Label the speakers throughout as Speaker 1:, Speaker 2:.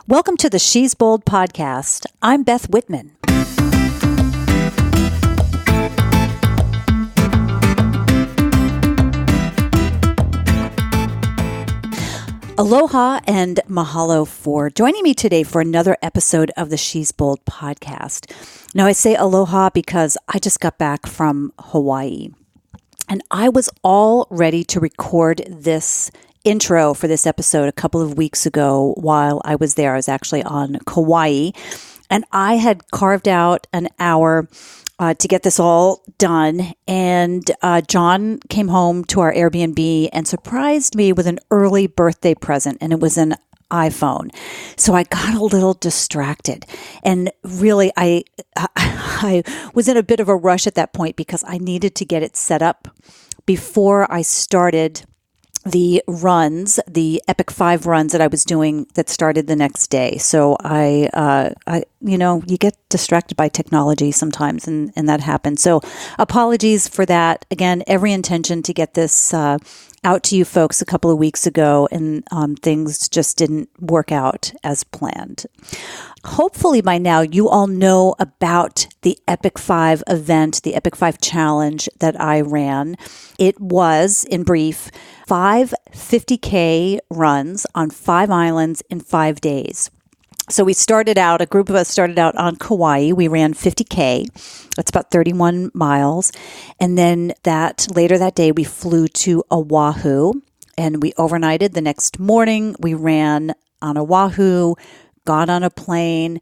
Speaker 1: Welcome to the She's Bold podcast. I'm Beth Whitman. Aloha and mahalo for joining me today for another episode of the She's Bold podcast. Now, I say aloha because I just got back from Hawaii, and I was all ready to record this intro for this episode a couple of weeks ago while I was there. I was actually on Kauai, and I had carved out an hour to get this all done. And John came home to our Airbnb and surprised me with an early birthday present, and it was an iPhone. So I got a little distracted, and really I was in a bit of a rush at that point because I needed to get it set up before I started the runs, the Epic 5 runs that I was doing that started the next day. So you get distracted by technology sometimes, and that happens. So apologies for that. Again, every intention to get this out to you folks a couple of weeks ago, and things just didn't work out as planned. Hopefully by now you all know about the Epic 5 event, the Epic 5 challenge that I ran. It was, in brief, 5 50K runs on 5 islands in 5 days. So a group of us started out on Kauai. We ran 50K. That's about 31 miles. And then later that day, we flew to Oahu and we overnighted. The next morning, we ran on Oahu, got on a plane,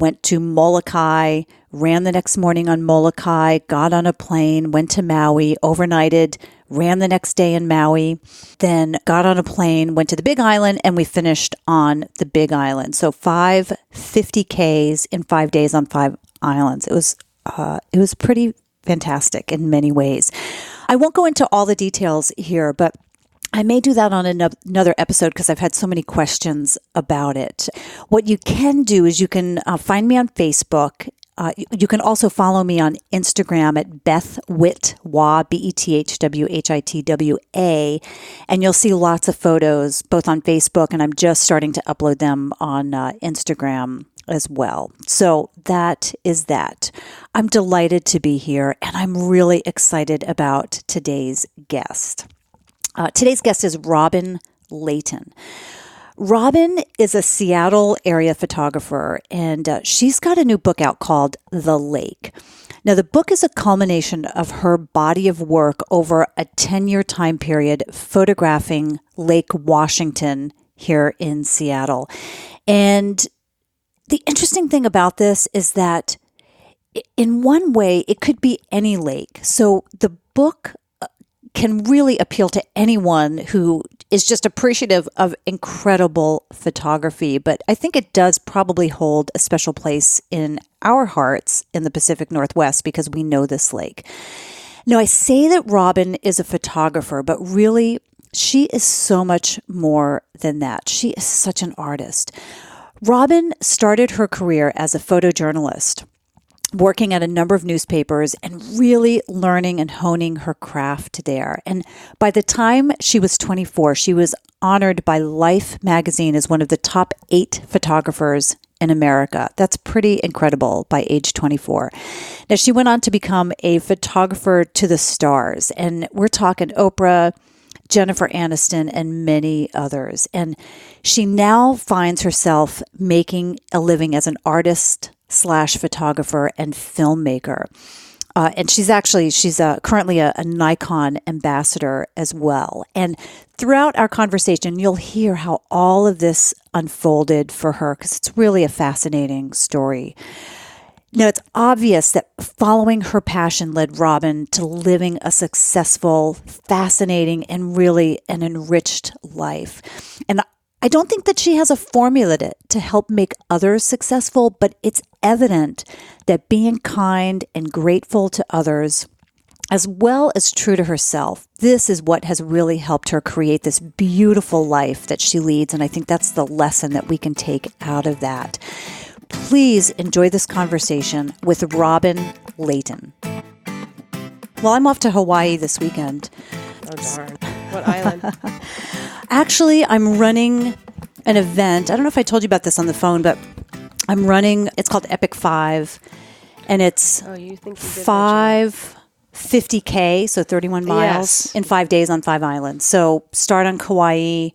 Speaker 1: went to Molokai, ran the next morning on Molokai, got on a plane, went to Maui, overnighted, ran the next day in Maui, then got on a plane, went to the Big Island, and we finished on the Big Island. So 5 50Ks in 5 days on 5 islands. It was pretty fantastic in many ways. I won't go into all the details here, but I may do that on another episode because I've had so many questions about it. What you can do is you can find me on Facebook. You can also follow me on Instagram at Beth Whitwa, BETHWHITWA, and you'll see lots of photos both on Facebook, and I'm just starting to upload them on Instagram as well. So that is that. I'm delighted to be here, and I'm really excited about today's guest. Today's guest is Robin Layton. Robin is a Seattle area photographer, and she's got a new book out called The Lake. Now, the book is a culmination of her body of work over a 10-year time period photographing Lake Washington here in Seattle. And the interesting thing about this is that in one way, it could be any lake. So the book can really appeal to anyone who is just appreciative of incredible photography. But I think it does probably hold a special place in our hearts in the Pacific Northwest because we know this lake. Now, I say that Robin is a photographer, but really she is so much more than that. She is such an artist. Robin started her career as a photojournalist, working at a number of newspapers and really learning and honing her craft there. And by the time she was 24, she was honored by Life magazine as one of the top 8 photographers in America. That's pretty incredible by age 24. Now, she went on to become a photographer to the stars, and we're talking Oprah, Jennifer Aniston, and many others. And she now finds herself making a living as an artist / photographer and filmmaker. And she's currently a Nikon Ambassador as well. And throughout our conversation, you'll hear how all of this unfolded for her because it's really a fascinating story. Now, it's obvious that following her passion led Robin to living a successful, fascinating, and really an enriched life. And I don't think that she has a formula to help make others successful, but it's evident that being kind and grateful to others, as well as true to herself, this is what has really helped her create this beautiful life that she leads. And I think that's the lesson that we can take out of that. Please enjoy this conversation with Robin Layton. Well, I'm off to Hawaii this weekend.
Speaker 2: Oh, darn. What island?
Speaker 1: Actually, I'm running an event. I don't know if I told you about this on the phone, but I'm running, it's called Epic 5, and it's 50K, so 31 miles in 5 days on 5 islands. So start on Kauai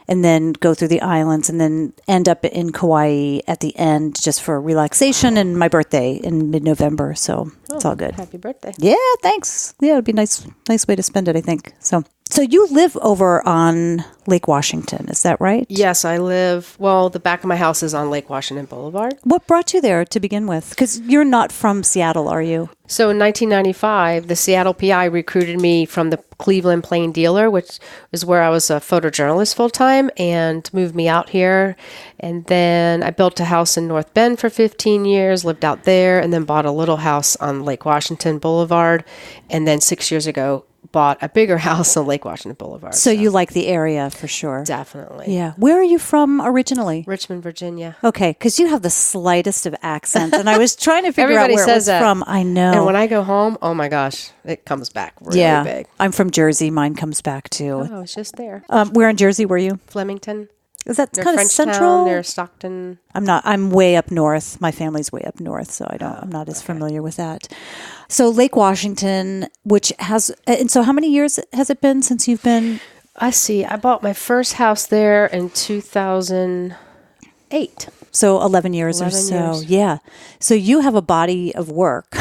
Speaker 1: and then go through the islands and then end up in Kauai at the end just for relaxation and my birthday in mid-November. So it's all good.
Speaker 2: Happy birthday.
Speaker 1: Yeah, thanks. Yeah, it'd be a nice way to spend it, I think. So you live over on Lake Washington, is that right?
Speaker 2: Yes, I live, the back of my house is on Lake Washington Boulevard.
Speaker 1: What brought you there to begin with? Because you're not from Seattle, are you?
Speaker 2: So in 1995, the Seattle PI recruited me from the Cleveland Plain Dealer, which is where I was a photojournalist full-time, and moved me out here. And then I built a house in North Bend for 15 years, lived out there, and then bought a little house on Lake Washington Boulevard. And then 6 years ago, bought a bigger house on Lake Washington Boulevard.
Speaker 1: So you like the area for sure.
Speaker 2: Definitely.
Speaker 1: Yeah. Where are you from originally?
Speaker 2: Richmond, Virginia.
Speaker 1: Okay, because you have the slightest of accent, and I was trying to figure out where it was
Speaker 2: that.
Speaker 1: from. I know.
Speaker 2: And when I go home, oh my gosh, it comes back really big.
Speaker 1: I'm from Jersey. Mine comes back too.
Speaker 2: Oh, it's just there.
Speaker 1: Where in Jersey were you?
Speaker 2: Flemington.
Speaker 1: Is that
Speaker 2: Near
Speaker 1: kind of central?
Speaker 2: Near Stockton.
Speaker 1: I'm way up north. My family's way up north, so I'm not as familiar with that. So Lake Washington, which has, and so how many years has it been since you've been?
Speaker 2: I bought my first house there in 2008.
Speaker 1: So 11 years or so. Yeah. So you have a body of work.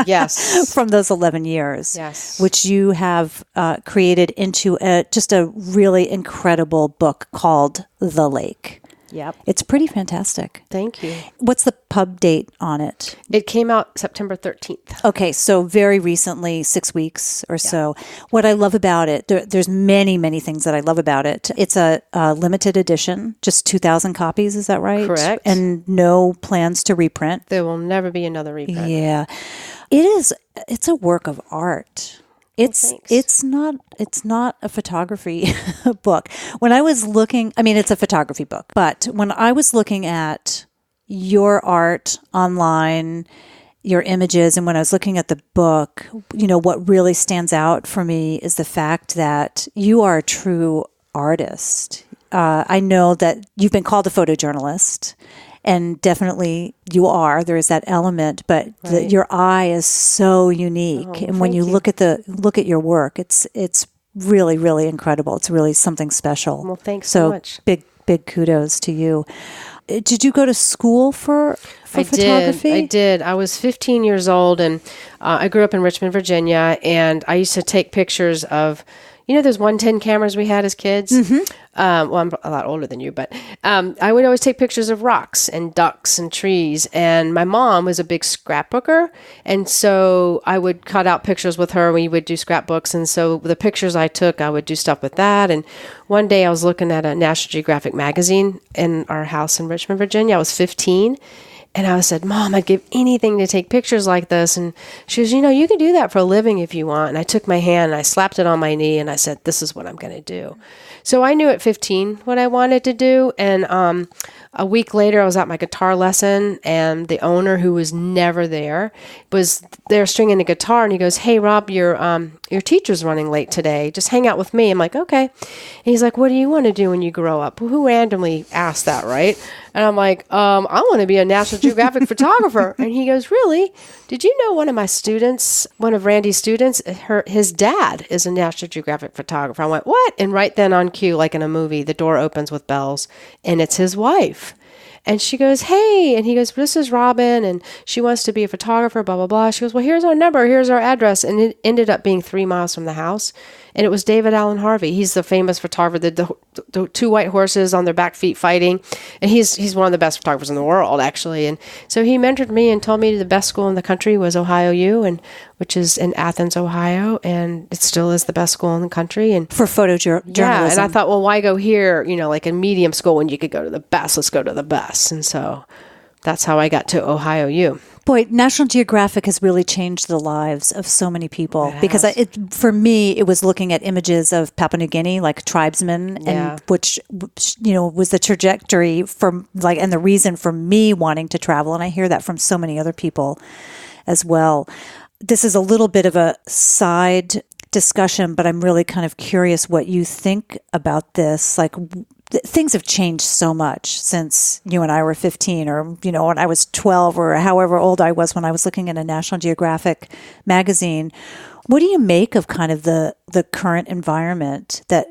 Speaker 2: Yes.
Speaker 1: From those 11 years.
Speaker 2: Yes.
Speaker 1: Which you have created into just a really incredible book called The Lake.
Speaker 2: Yep.
Speaker 1: It's pretty fantastic.
Speaker 2: Thank you.
Speaker 1: What's the pub date on it?
Speaker 2: It came out September 13th.
Speaker 1: Okay, so very recently, 6 weeks or so. What I love about it, there's many, many things that I love about it. It's a limited edition, just 2,000 copies, is that right?
Speaker 2: Correct.
Speaker 1: And no plans to reprint.
Speaker 2: There will never be another reprint.
Speaker 1: Yeah. It's a work of art. It's not a photography book. When I was looking, it's a photography book, but when I was looking at your art online, your images, and when I was looking at the book, what really stands out for me is the fact that you are a true artist. I know that you've been called a photojournalist. And definitely you are. There is that element, but your eye is so unique. And when you look at your work, it's really, really incredible. It's really something special.
Speaker 2: Well, thanks so much.
Speaker 1: Big kudos to you. Did you go to school for photography?
Speaker 2: I did. I was 15 years old, and I grew up in Richmond, Virginia, and I used to take pictures of, those 110 cameras we had as kids. Mm-hmm. I'm a lot older than you, but I would always take pictures of rocks and ducks and trees. And my mom was a big scrapbooker. And so I would cut out pictures with her. We would do scrapbooks. And so the pictures I took, I would do stuff with that. And one day I was looking at a National Geographic magazine in our house in Richmond, Virginia. I was 15. And I said, Mom, I'd give anything to take pictures like this. And she was, you can do that for a living if you want. And I took my hand and I slapped it on my knee and I said, this is what I'm going to do. So I knew at 15 what I wanted to do. And a week later, I was at my guitar lesson, and the owner, who was never there, was there stringing a guitar. And he goes, hey, Rob, your teacher's running late today. Just hang out with me. I'm like, okay. And he's like, what do you want to do when you grow up? Well, who randomly asked that, right? And I'm like, I want to be a National Geographic photographer. And he goes, really? Did you know one of Randy's students, his dad is a National Geographic photographer? I went, what? And right then on cue, like in a movie, the door opens with bells, and it's his wife. And she goes, hey, and he goes, this is Robin, and she wants to be a photographer, blah, blah, blah. She goes, well, here's our number, here's our address. And it ended up being 3 miles from the house. And it was David Allen Harvey. He's the famous photographer, the two white horses on their back feet fighting. And he's one of the best photographers in the world, actually. And so he mentored me and told me the best school in the country was Ohio U, which is in Athens, Ohio. And it still is the best school in the country. And
Speaker 1: for photojournalism.
Speaker 2: Yeah, and I thought, well, why go here, like a medium school when you could go to the best? Let's go to the best. And so that's how I got to Ohio U.
Speaker 1: Boy, National Geographic has really changed the lives of so many people because for me, it was looking at images of Papua New Guinea, like tribesmen, and which was the trajectory and the reason for me wanting to travel. And I hear that from so many other people as well. This is a little bit of a side discussion, but I'm really kind of curious what you think about this. Like, things have changed so much since you and I were 15, or, when I was 12, or however old I was when I was looking at a National Geographic magazine. What do you make of kind of the current environment that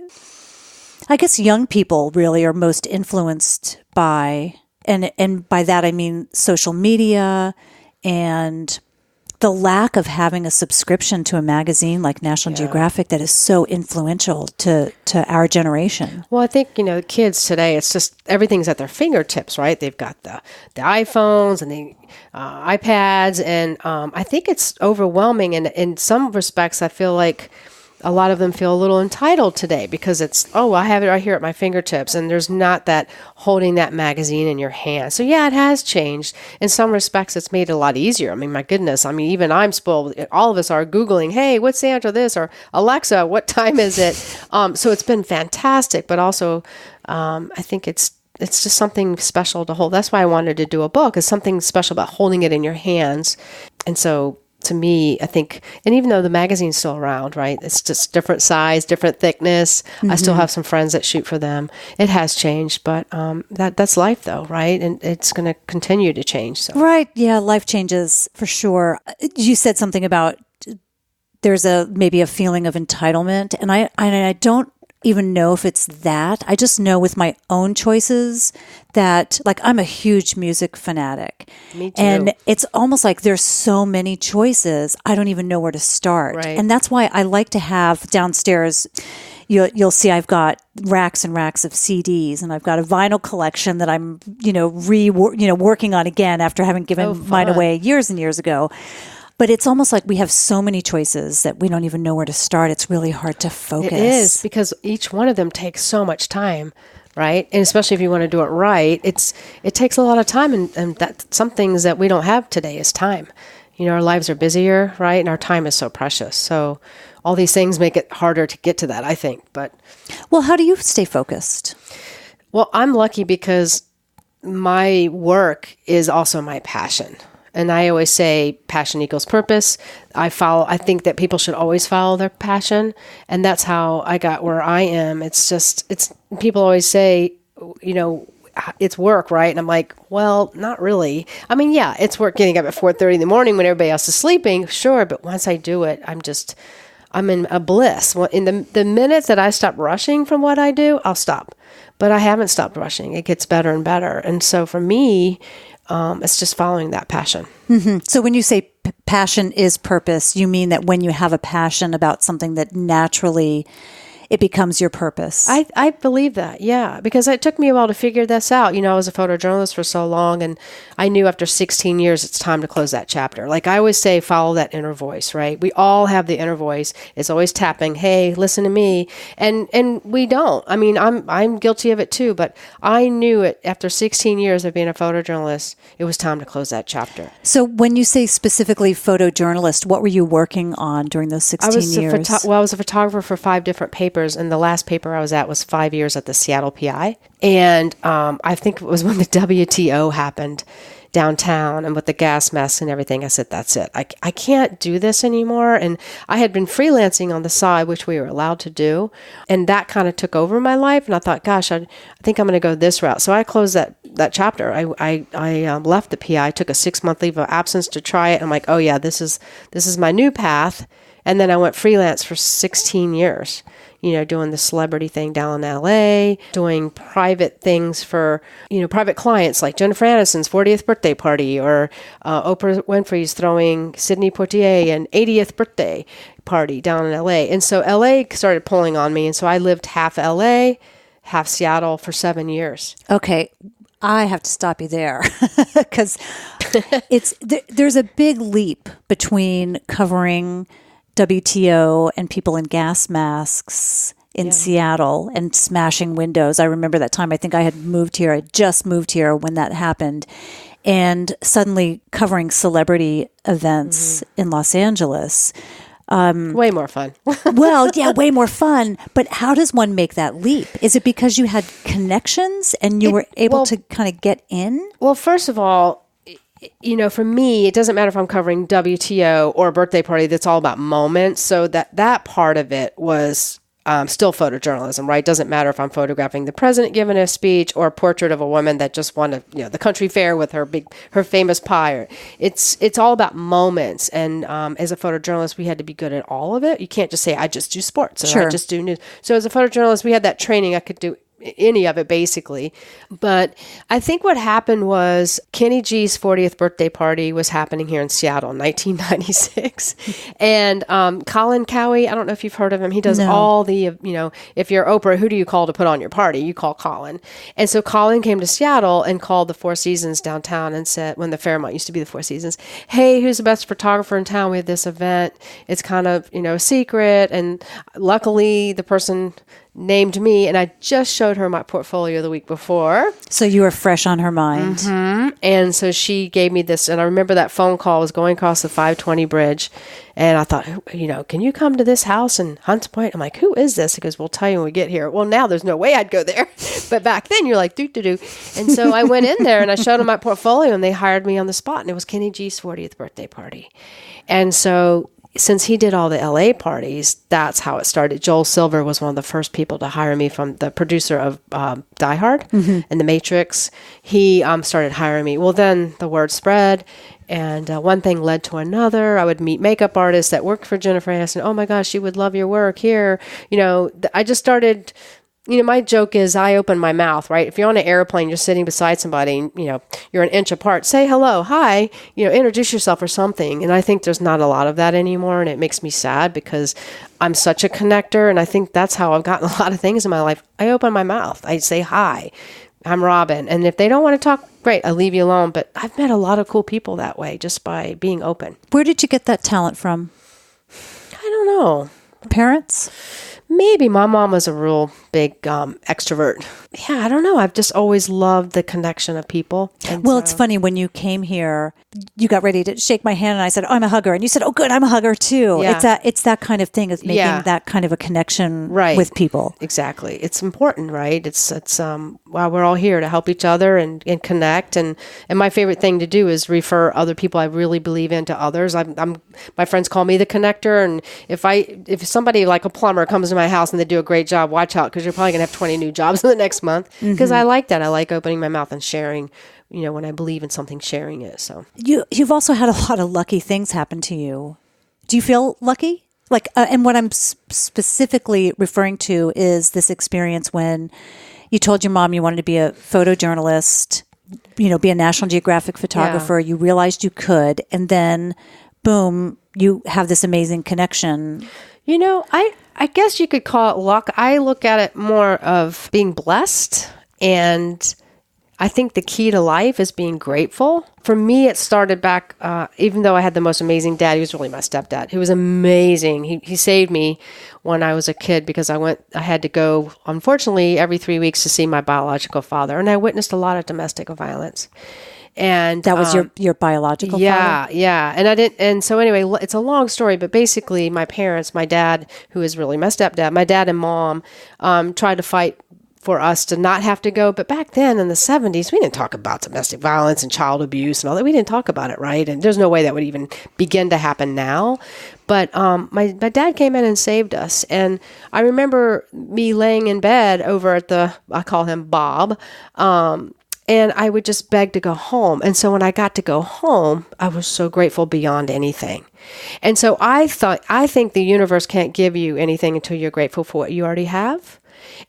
Speaker 1: I guess young people really are most influenced by? And by that, I mean social media and the lack of having a subscription to a magazine like National Geographic that is so influential to our generation.
Speaker 2: Well, I think, kids today, it's just everything's at their fingertips, right? They've got the iPhones and the iPads, and I think it's overwhelming. And in some respects, I feel like a lot of them feel a little entitled today because it's, I have it right here at my fingertips, and there's not that holding that magazine in your hand. So yeah, it has changed. In some respects, it's made it a lot easier. I mean, my goodness. I mean, even I'm spoiled. All of us are Googling, hey, what's the answer to this? Or Alexa, what time is it? So it's been fantastic, but also I think it's just something special to hold. That's why I wanted to do a book, is something special about holding it in your hands. And so to me, I think, and even though the magazine's still around, right? It's just different size, different thickness. Mm-hmm. I still have some friends that shoot for them. It has changed, but that's life though, right? And it's going to continue to change. So.
Speaker 1: Right. Yeah. Life changes for sure. You said something about there's maybe a feeling of entitlement, and I don't even know if it's that. I just know with my own choices that, like, I'm a huge music fanatic.
Speaker 2: Me too.
Speaker 1: And it's almost like there's so many choices, I don't even know where to start.
Speaker 2: Right.
Speaker 1: And that's why I like to have downstairs, you'll see I've got racks and racks of CDs, and I've got a vinyl collection that I'm, working on again after having given mine away years and years ago. But it's almost like we have so many choices that we don't even know where to start. It's really hard to focus.
Speaker 2: It is, because each one of them takes so much time, right? And especially if you want to do it right, it takes a lot of time. And that some things that we don't have today is time. Our lives are busier, right? And our time is so precious. So all these things make it harder to get to that, I think. But
Speaker 1: well, how do you stay focused?
Speaker 2: Well, I'm lucky because my work is also my passion. And I always say passion equals purpose. I think that people should always follow their passion. And that's how I got where I am. People always say, it's work, right? And I'm like, well, not really. I mean, yeah, it's work getting up at 4:30 in the morning when everybody else is sleeping. Sure. But once I do it, I'm in a bliss. In the minute that I stop rushing from what I do, I'll stop. But I haven't stopped rushing. It gets better and better. And so for me, it's just following that passion.
Speaker 1: Mm-hmm. So when you say passion is purpose, you mean that when you have a passion about something that naturally it becomes your purpose.
Speaker 2: I believe that, yeah, because it took me a while to figure this out. I was a photojournalist for so long, and I knew after 16 years, it's time to close that chapter. Like I always say, follow that inner voice, right? We all have the inner voice. It's always tapping, hey, listen to me. And we don't. I mean, I'm guilty of it too, but I knew it after 16 years of being a photojournalist, it was time to close that chapter.
Speaker 1: So when you say specifically photojournalist, what were you working on during those 16 years?
Speaker 2: I was a photographer for 5 different papers. And the last paper I was at was 5 years at the Seattle PI. And I think it was when the WTO happened downtown and with the gas masks and everything. I said, that's it. I can't do this anymore. And I had been freelancing on the side, which we were allowed to do. And that kind of took over my life. And I thought, gosh, I think I'm going to go this route. So I closed that chapter. I left the PI, took a 6-month leave of absence to try it. I'm like, oh yeah, this is my new path. And then I went freelance for 16 years. Doing the celebrity thing down in LA, doing private things for, private clients like Jennifer Aniston's 40th birthday party, or Oprah Winfrey's throwing Sidney Poitier an 80th birthday party down in LA. And so LA started pulling on me. And so I lived half LA, half Seattle for 7 years.
Speaker 1: Okay. I have to stop you there because there's a big leap between covering WTO and people in gas masks in Seattle and smashing windows. I remember that time. I think I had just moved here when that happened, and suddenly covering celebrity events in Los Angeles.
Speaker 2: Way more fun.
Speaker 1: Well, yeah, way more fun. But how does one make that leap? Is it because you had connections and you were able to kind of get in?
Speaker 2: Well, first of all, for me, it doesn't matter if I'm covering WTO or a birthday party. That's all about moments. So that part of it was, still photojournalism, right? Doesn't matter if I'm photographing the president giving a speech or a portrait of a woman that just won the country fair with her famous pie. It's all about moments. And as a photojournalist, we had to be good at all of it. You can't just say, I just do sports or I just do news. So as a photojournalist, we had that training. I could do any of it basically. But I think what happened was Kenny G's 40th birthday party was happening here in Seattle in 1996. And Colin Cowie, I don't know if you've heard of him. He does all the, if you're Oprah, who do you call to put on your party? You call Colin. And so Colin came to Seattle and called the Four Seasons downtown and said, when the Fairmont used to be the Four Seasons, hey, who's the best photographer in town? We have this event. It's kind of, a secret. And luckily the person named me, and I just showed her my portfolio the week before.
Speaker 1: So you were fresh on her mind.
Speaker 2: Mm-hmm. And so she gave me this, and I remember that phone call was going across the 520 bridge, and I thought, can you come to this house in Hunts Point? I'm like, who is this? He goes, we'll tell you when we get here. Well, now there's no way I'd go there. But back then, you're like, doo-doo-doo. And so I went in there, and I showed them my portfolio, and they hired me on the spot, and it was Kenny G's 40th birthday party. And so since he did all the LA parties, that's how it started. Joel Silver was one of the first people to hire me, from the producer of Die Hard and The Matrix. He started hiring me. Well, then the word spread, and one thing led to another. I would meet makeup artists that worked for Jennifer Aniston. Oh my gosh, she would love your work here. I just started. My joke is I open my mouth, right? If you're on an airplane, you're sitting beside somebody, and, you're an inch apart, say hello, hi, introduce yourself or something. And I think there's not a lot of that anymore. And it makes me sad because I'm such a connector. And I think that's how I've gotten a lot of things in my life. I open my mouth. I say, hi, I'm Robin. And if they don't want to talk, great, I leave you alone. But I've met a lot of cool people that way just by being open.
Speaker 1: Where did you get that talent from?
Speaker 2: I don't know.
Speaker 1: Parents?
Speaker 2: Maybe. My mom was a real big extrovert. Yeah, I don't know. I've just always loved the connection of people.
Speaker 1: It's funny. When you came here, you got ready to shake my hand, and I said, oh, I'm a hugger. And you said, oh, good, I'm a hugger too.
Speaker 2: Yeah.
Speaker 1: It's that kind of thing, is making that kind of a connection with people.
Speaker 2: Exactly. It's important, right? It's we're all here to help each other and connect. And my favorite thing to do is refer other people I really believe in to others. My friends call me the connector. And if somebody like a plumber comes to my house and they do a great job, watch out, because you're probably going to have 20 new jobs in the next month. Because I like that. I like opening my mouth and sharing, when I believe in something, sharing it. So
Speaker 1: you've also had a lot of lucky things happen to you. Do you feel lucky? And what I'm specifically referring to is this experience when you told your mom you wanted to be a photojournalist, be a National Geographic photographer. Yeah. You realized you could, and then boom, you have this amazing connection.
Speaker 2: I guess you could call it luck. I look at it more of being blessed, and I think the key to life is being grateful. For me, it started back, even though I had the most amazing dad, he was really my stepdad. He was amazing. He saved me when I was a kid because I had to go, unfortunately, every 3 weeks to see my biological father, and I witnessed a lot of domestic violence. And
Speaker 1: that was your biological father?
Speaker 2: Yeah. And so anyway, it's a long story, but basically my parents, my dad, who is really my stepdad, my dad and mom, tried to fight for us to not have to go. But back then in the 70s, we didn't talk about domestic violence and child abuse and all that. We didn't talk about it, right? And there's no way that would even begin to happen now. But my dad came in and saved us. And I remember me laying in bed over at I call him Bob, and I would just beg to go home. And so when I got to go home, I was so grateful beyond anything. And so I think the universe can't give you anything until you're grateful for what you already have.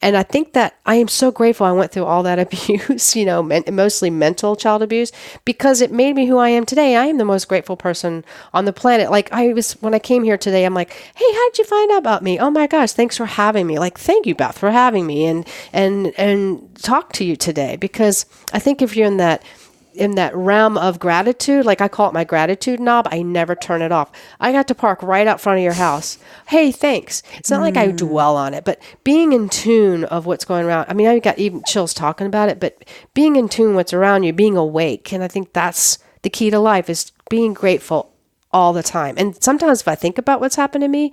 Speaker 2: And I think that I am so grateful I went through all that abuse, mostly mental child abuse, because it made me who I am today. I am the most grateful person on the planet. When I came here today, I'm like, hey, how did you find out about me? Oh my gosh, thanks for having me. Thank you, Beth, for having me and talk to you today. Because I think if you're in that realm of gratitude, I call it my gratitude knob, I never turn it off. I got to park right out front of your house. Hey, thanks. It's not like I dwell on it, but being in tune of what's going around. I mean, I got even chills talking about it, but being in tune what's around you, being awake. And I think that's the key to life, is being grateful all the time. And sometimes if I think about what's happened to me,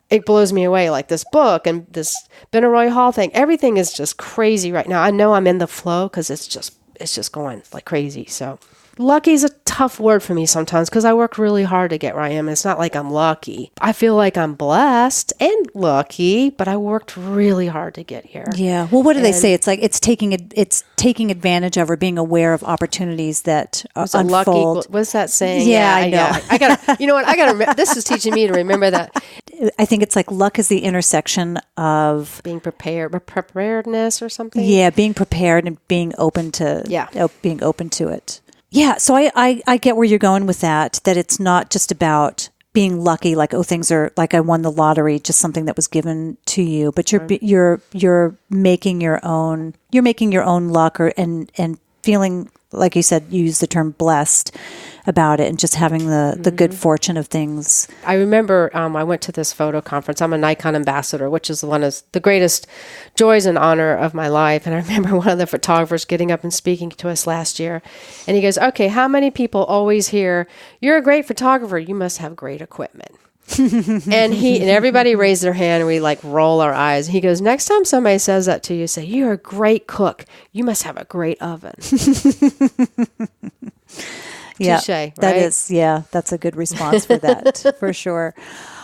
Speaker 2: it blows me away. Like this book and this Benaroy Hall thing, everything is just crazy right now. I know I'm in the flow because it's just going like crazy. So lucky is a tough word for me sometimes because I work really hard to get where I am. It's not like I'm lucky. I feel like I'm blessed and lucky, but I worked really hard to get here.
Speaker 1: Yeah. Well, what do they say? It's like it's taking advantage of or being aware of opportunities that unfold.
Speaker 2: Lucky, what's that saying?
Speaker 1: Yeah, I know.
Speaker 2: Yeah. I gotta. You know what? I gotta. This is teaching me to remember that.
Speaker 1: I think it's like luck is the intersection of
Speaker 2: being preparedness or something.
Speaker 1: Yeah, being prepared and being open to being open to it. Yeah, so I get where you're going with that it's not just about being lucky, like, oh, things are like I won the lottery, just something that was given to you, but you're making your own luck and feeling, like you said, you use the term blessed about it and just having the good fortune of things.
Speaker 2: I remember I went to this photo conference. I'm a Nikon Ambassador, which is one of the greatest joys and honor of my life. And I remember one of the photographers getting up and speaking to us last year. And he goes, okay, how many people always hear, you're a great photographer, you must have great equipment. and everybody raised their hand and we like roll our eyes. He goes, next time somebody says that to you, say, you're a great cook, you must have a great oven.
Speaker 1: Yeah,
Speaker 2: touche, right?
Speaker 1: That's a good response for that, for sure.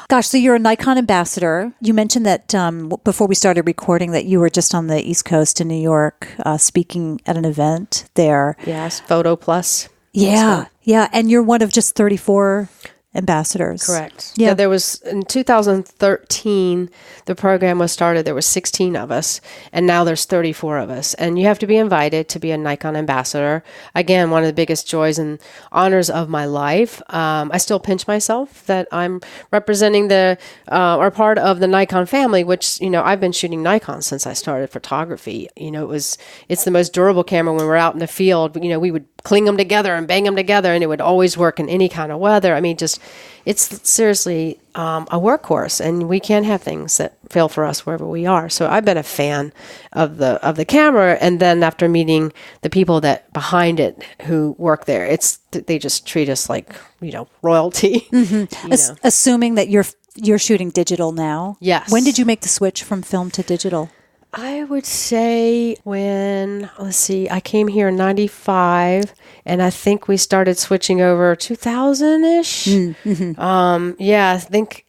Speaker 1: Gosh, so you're a Nikon ambassador. You mentioned that before we started recording that you were just on the East Coast in New York speaking at an event there.
Speaker 2: Yes, Photo Plus.
Speaker 1: Yeah, yeah, and you're one of just 34 ambassadors.
Speaker 2: Correct. Yeah, there was in 2013 the program was started. There was 16 of us, and now there's 34 of us. And you have to be invited to be a Nikon ambassador. Again, one of the biggest joys and honors of my life. I still pinch myself that I'm representing or part of the Nikon family, which I've been shooting Nikon since I started photography. It's the most durable camera when we're out in the field. We would cling them together and bang them together, and it would always work in any kind of weather. I mean, it's seriously a workhorse, and we can have things that fail for us wherever we are. So I've been a fan of the camera, and then after meeting the people that behind it who work there, they just treat us like royalty.
Speaker 1: Mm-hmm. Assuming that you're shooting digital now.
Speaker 2: Yes.
Speaker 1: When did you make the switch from film to digital?
Speaker 2: I would say I came here in 95, and I think we started switching over 2000-ish. Mm-hmm. I think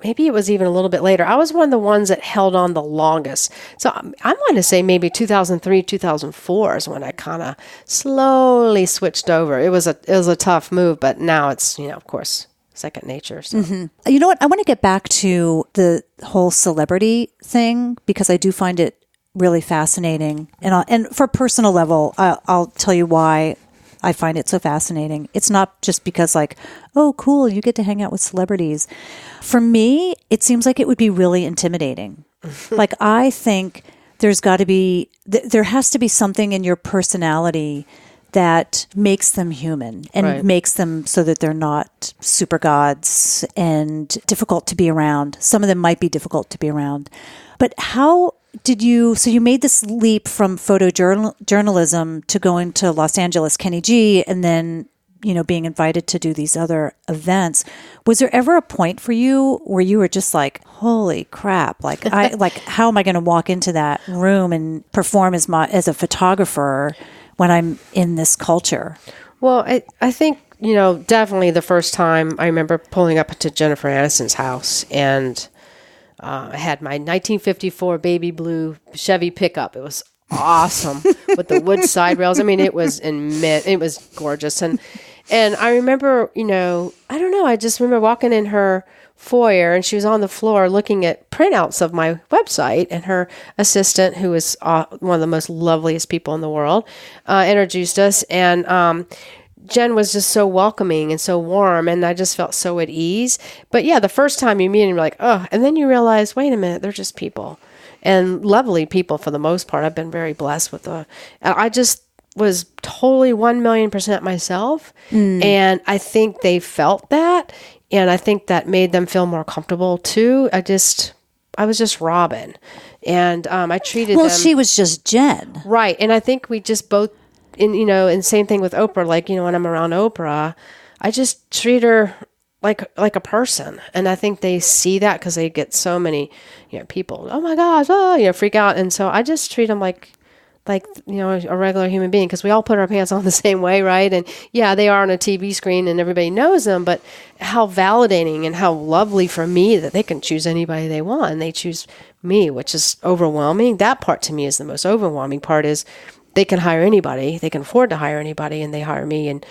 Speaker 2: maybe it was even a little bit later. I was one of the ones that held on the longest. So I want to say maybe 2003, 2004 is when I kind of slowly switched over. It was a tough move, but now it's, of course, second nature. So.
Speaker 1: Mm-hmm. You know what? I want to get back to the whole celebrity thing because I do find it really fascinating. And for a personal level, I'll tell you why I find it so fascinating. It's not just because like, oh, cool, you get to hang out with celebrities. For me, it seems like it would be really intimidating. Like, I think there has to be something in your personality that makes them human and makes them so that they're not super gods and difficult to be around. Some of them might be difficult to be around. But how did you made this leap from photojournalism to going to Los Angeles, Kenny G, and then, being invited to do these other events. Was there ever a point for you where you were just like, holy crap, how am I going to walk into that room and perform as a photographer when I'm in this culture?
Speaker 2: Well, I think, definitely the first time I remember pulling up to Jennifer Aniston's house, and I had my 1954 baby blue Chevy pickup. It was awesome with the wood side rails. I mean, it was it was gorgeous. And I remember, I don't know, I just remember walking in her foyer, and she was on the floor looking at printouts of my website, and her assistant, who is one of the most loveliest people in the world, introduced us, and Jen was just so welcoming and so warm, and I just felt so at ease. But yeah, the first time you meet them, you're like, oh, and then you realize, wait a minute, they're just people, and lovely people for the most part. I've been very blessed with I just was totally 1,000,000% myself, and I think they felt that. And I think that made them feel more comfortable too. I was just Robin, and I treated them.
Speaker 1: Well, she was just Jen,
Speaker 2: right? And I think we just both, and same thing with Oprah. Like, when I'm around Oprah, I just treat her like a person, and I think they see that because they get so many, people. Oh my gosh, freak out, and so I just treat them like like, a regular human being, because we all put our pants on the same way, right? And yeah, they are on a TV screen and everybody knows them, but how validating and how lovely for me that they can choose anybody they want and they choose me, which is overwhelming. That part to me is the most overwhelming part, is they can hire anybody, they can afford to hire anybody, and they hire me and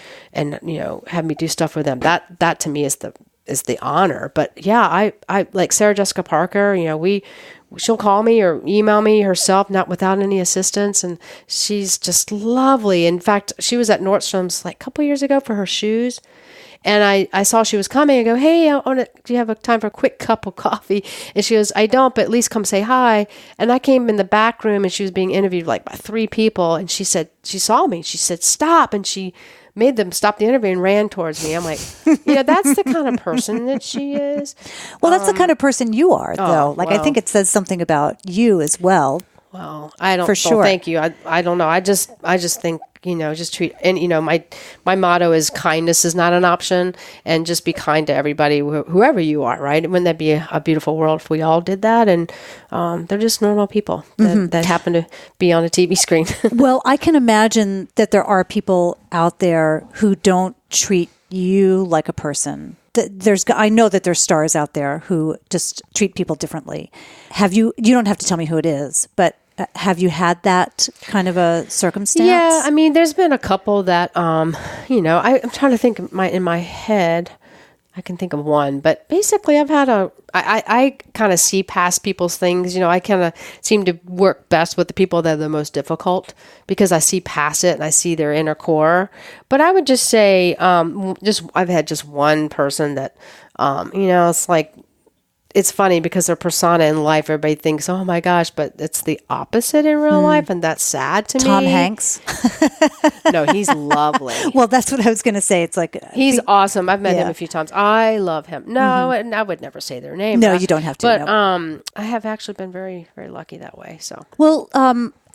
Speaker 2: have me do stuff with them. That to me is the honor. But yeah, I like Sarah Jessica Parker, she'll call me or email me herself, not without any assistance. And she's just lovely. In fact, she was at Nordstrom's like a couple years ago for her shoes. And I saw she was coming. I go, hey, do you have a time for a quick cup of coffee? And she goes, I don't, but at least come say hi. And I came in the back room and she was being interviewed like by 3 people. And she said, she saw me. She said, stop. And she made them stop the interview and ran towards me. I'm like, that's the kind of person that she is.
Speaker 1: Well, that's the kind of person you are, though. I think it says something about you as well.
Speaker 2: Well, I don't.
Speaker 1: For sure.
Speaker 2: Thank you. I don't know. I just think, just treat, and my motto is kindness is not an option, and just be kind to everybody, whoever you are, right? Wouldn't that be a beautiful world if we all did that? And they're just normal people that happen to be on a TV screen.
Speaker 1: Well, I can imagine that there are people out there who don't treat you like a person. I know that there's stars out there who just treat people differently. You don't have to tell me who it is, but have you had that kind of a circumstance?
Speaker 2: Yeah, I mean, there's been a couple that, I'm trying to think in my head, I can think of one, but basically I've had I kind of see past people's things. I kind of seem to work best with the people that are the most difficult, because I see past it and I see their inner core. But I would just say, I've had just one person that, it's like, it's funny because their persona in life, everybody thinks, oh my gosh, but it's the opposite in real life. And that's sad to me.
Speaker 1: Tom Hanks?
Speaker 2: No, he's lovely.
Speaker 1: Well, that's what I was going to say. It's like,
Speaker 2: he's awesome. I've met him a few times. I love him. No, I would never say their name.
Speaker 1: No, you don't have to.
Speaker 2: But
Speaker 1: no.
Speaker 2: I have actually been very, very lucky that way. So,
Speaker 1: well,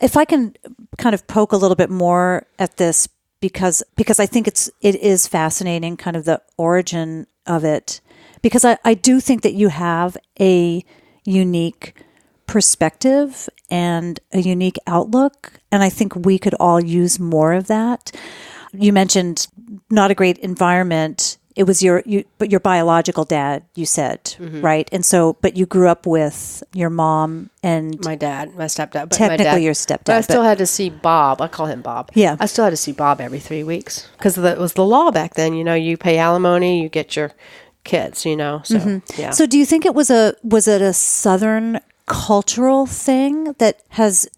Speaker 1: if I can kind of poke a little bit more at this, because I think it is fascinating, kind of the origin of it. Because I do think that you have a unique perspective and a unique outlook, and I think we could all use more of that. You mentioned not a great environment. It was your biological dad, you said, right? And so, but you grew up with your mom and
Speaker 2: my dad, my stepdad. But
Speaker 1: technically your stepdad.
Speaker 2: But I still had to see Bob. I call him Bob.
Speaker 1: Yeah.
Speaker 2: I still had to see Bob every 3 weeks, because it was the law back then. You pay alimony, you get your kids, so yeah.
Speaker 1: So do you think it was it a Southern cultural thing that has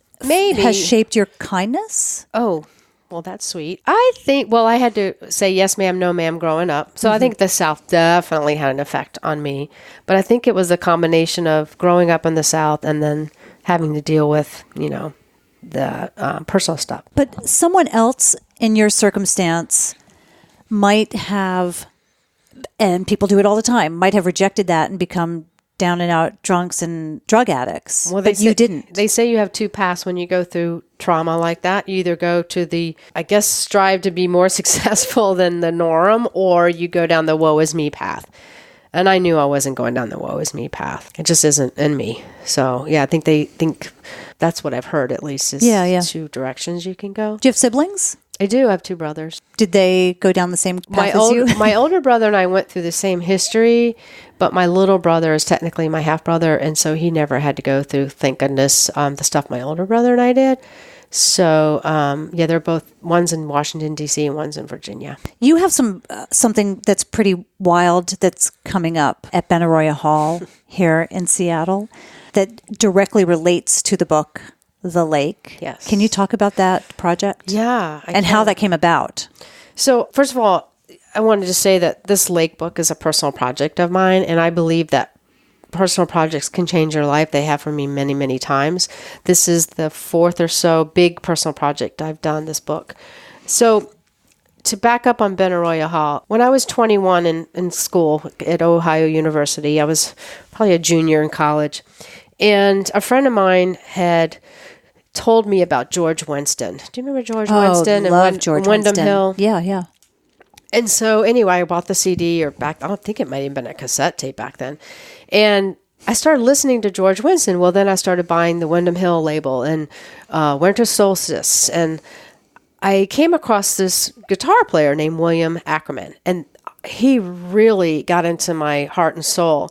Speaker 1: shaped your kindness?
Speaker 2: Oh, well, that's sweet. I think, I had to say yes ma'am, no ma'am growing up. So I think the South definitely had an effect on me. But I think it was a combination of growing up in the South and then having to deal with, the personal stuff.
Speaker 1: But someone else in your circumstance might have, and people do it all the time, might have rejected that and become down and out drunks and drug addicts.
Speaker 2: Well,
Speaker 1: but you didn't.
Speaker 2: They say you have 2 paths when you go through trauma like that. You either go to the, strive to be more successful than the norm, or you go down the woe is me path. And I knew I wasn't going down the woe is me path. It just isn't in me. So, yeah, I think they think that's what I've heard, at least, is 2 directions you can go.
Speaker 1: Do you have siblings?
Speaker 2: I do. I have 2 brothers.
Speaker 1: Did they go down the same path as you?
Speaker 2: My older brother and I went through the same history, but my little brother is technically my half brother, and so he never had to go through, thank goodness, the stuff my older brother and I did. So, they're both, one's in Washington, D.C., and one's in Virginia.
Speaker 1: You have something that's pretty wild that's coming up at Benaroya Hall here in Seattle that directly relates to the book The Lake.
Speaker 2: Yes.
Speaker 1: Can you talk about that project?
Speaker 2: Yeah.
Speaker 1: And how that came about?
Speaker 2: So, first of all, I wanted to say that this lake book is a personal project of mine, and I believe that personal projects can change your life. They have for me many, many times. This is the 4th or so big personal project I've done, this book. So, to back up on Benaroya Hall, when I was 21 in school at Ohio University, I was probably a junior in college, and a friend of mine had told me about George Winston. Do you remember George Winston?
Speaker 1: Love George
Speaker 2: Wyndham
Speaker 1: Winston.
Speaker 2: Hill?
Speaker 1: Yeah.
Speaker 2: And so anyway, I bought the CD, I don't think it might have been a cassette tape back then. And I started listening to George Winston. Well, then I started buying the Windham Hill label and Winter Solstice. And I came across this guitar player named William Ackerman. And he really got into my heart and soul.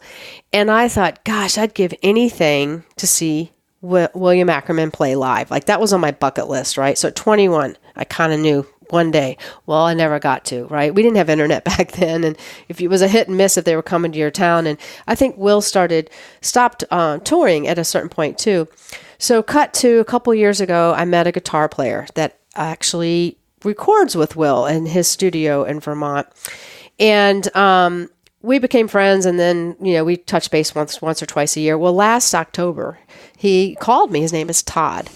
Speaker 2: And I thought, gosh, I'd give anything to see William Ackerman play live. Like, that was on my bucket list, right? So at 21, I kind of knew one day. Well, I never got to, right? We didn't have internet back then. And if it was a hit and miss if they were coming to your town. And I think Will stopped touring at a certain point too. So cut to a couple years ago, I met a guitar player that actually records with Will in his studio in Vermont. And we became friends, and then, we touched base once or twice a year. Well, last October, he called me. His name is Todd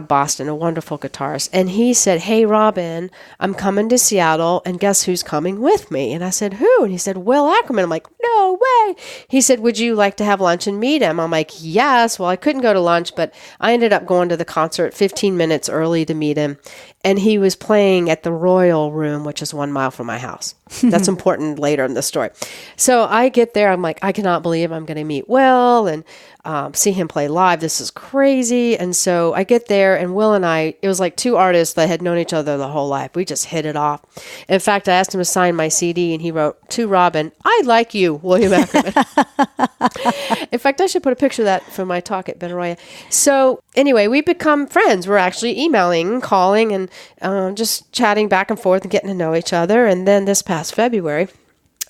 Speaker 2: Boston, a wonderful guitarist. And he said, "Hey, Robin, I'm coming to Seattle, and guess who's coming with me?" And I said, "Who?" And he said, "Will Ackerman." I'm like, "No way." He said, "Would you like to have lunch and meet him?" I'm like, "Yes." Well, I couldn't go to lunch, but I ended up going to the concert 15 minutes early to meet him. And he was playing at the Royal Room, which is 1 mile from my house. That's important later in the story. So I get there. I'm like, I cannot believe I'm going to meet Will and see him play live. This is crazy. And so I get there, and Will and I, it was like two artists that had known each other the whole life. We just hit it off. In fact, I asked him to sign my CD, and he wrote, "To Robin, I like you, William Ackerman." In fact, I should put a picture of that for my talk at Benaroya. So anyway, we become friends. We're actually emailing, calling, and just chatting back and forth and getting to know each other. And then this past February,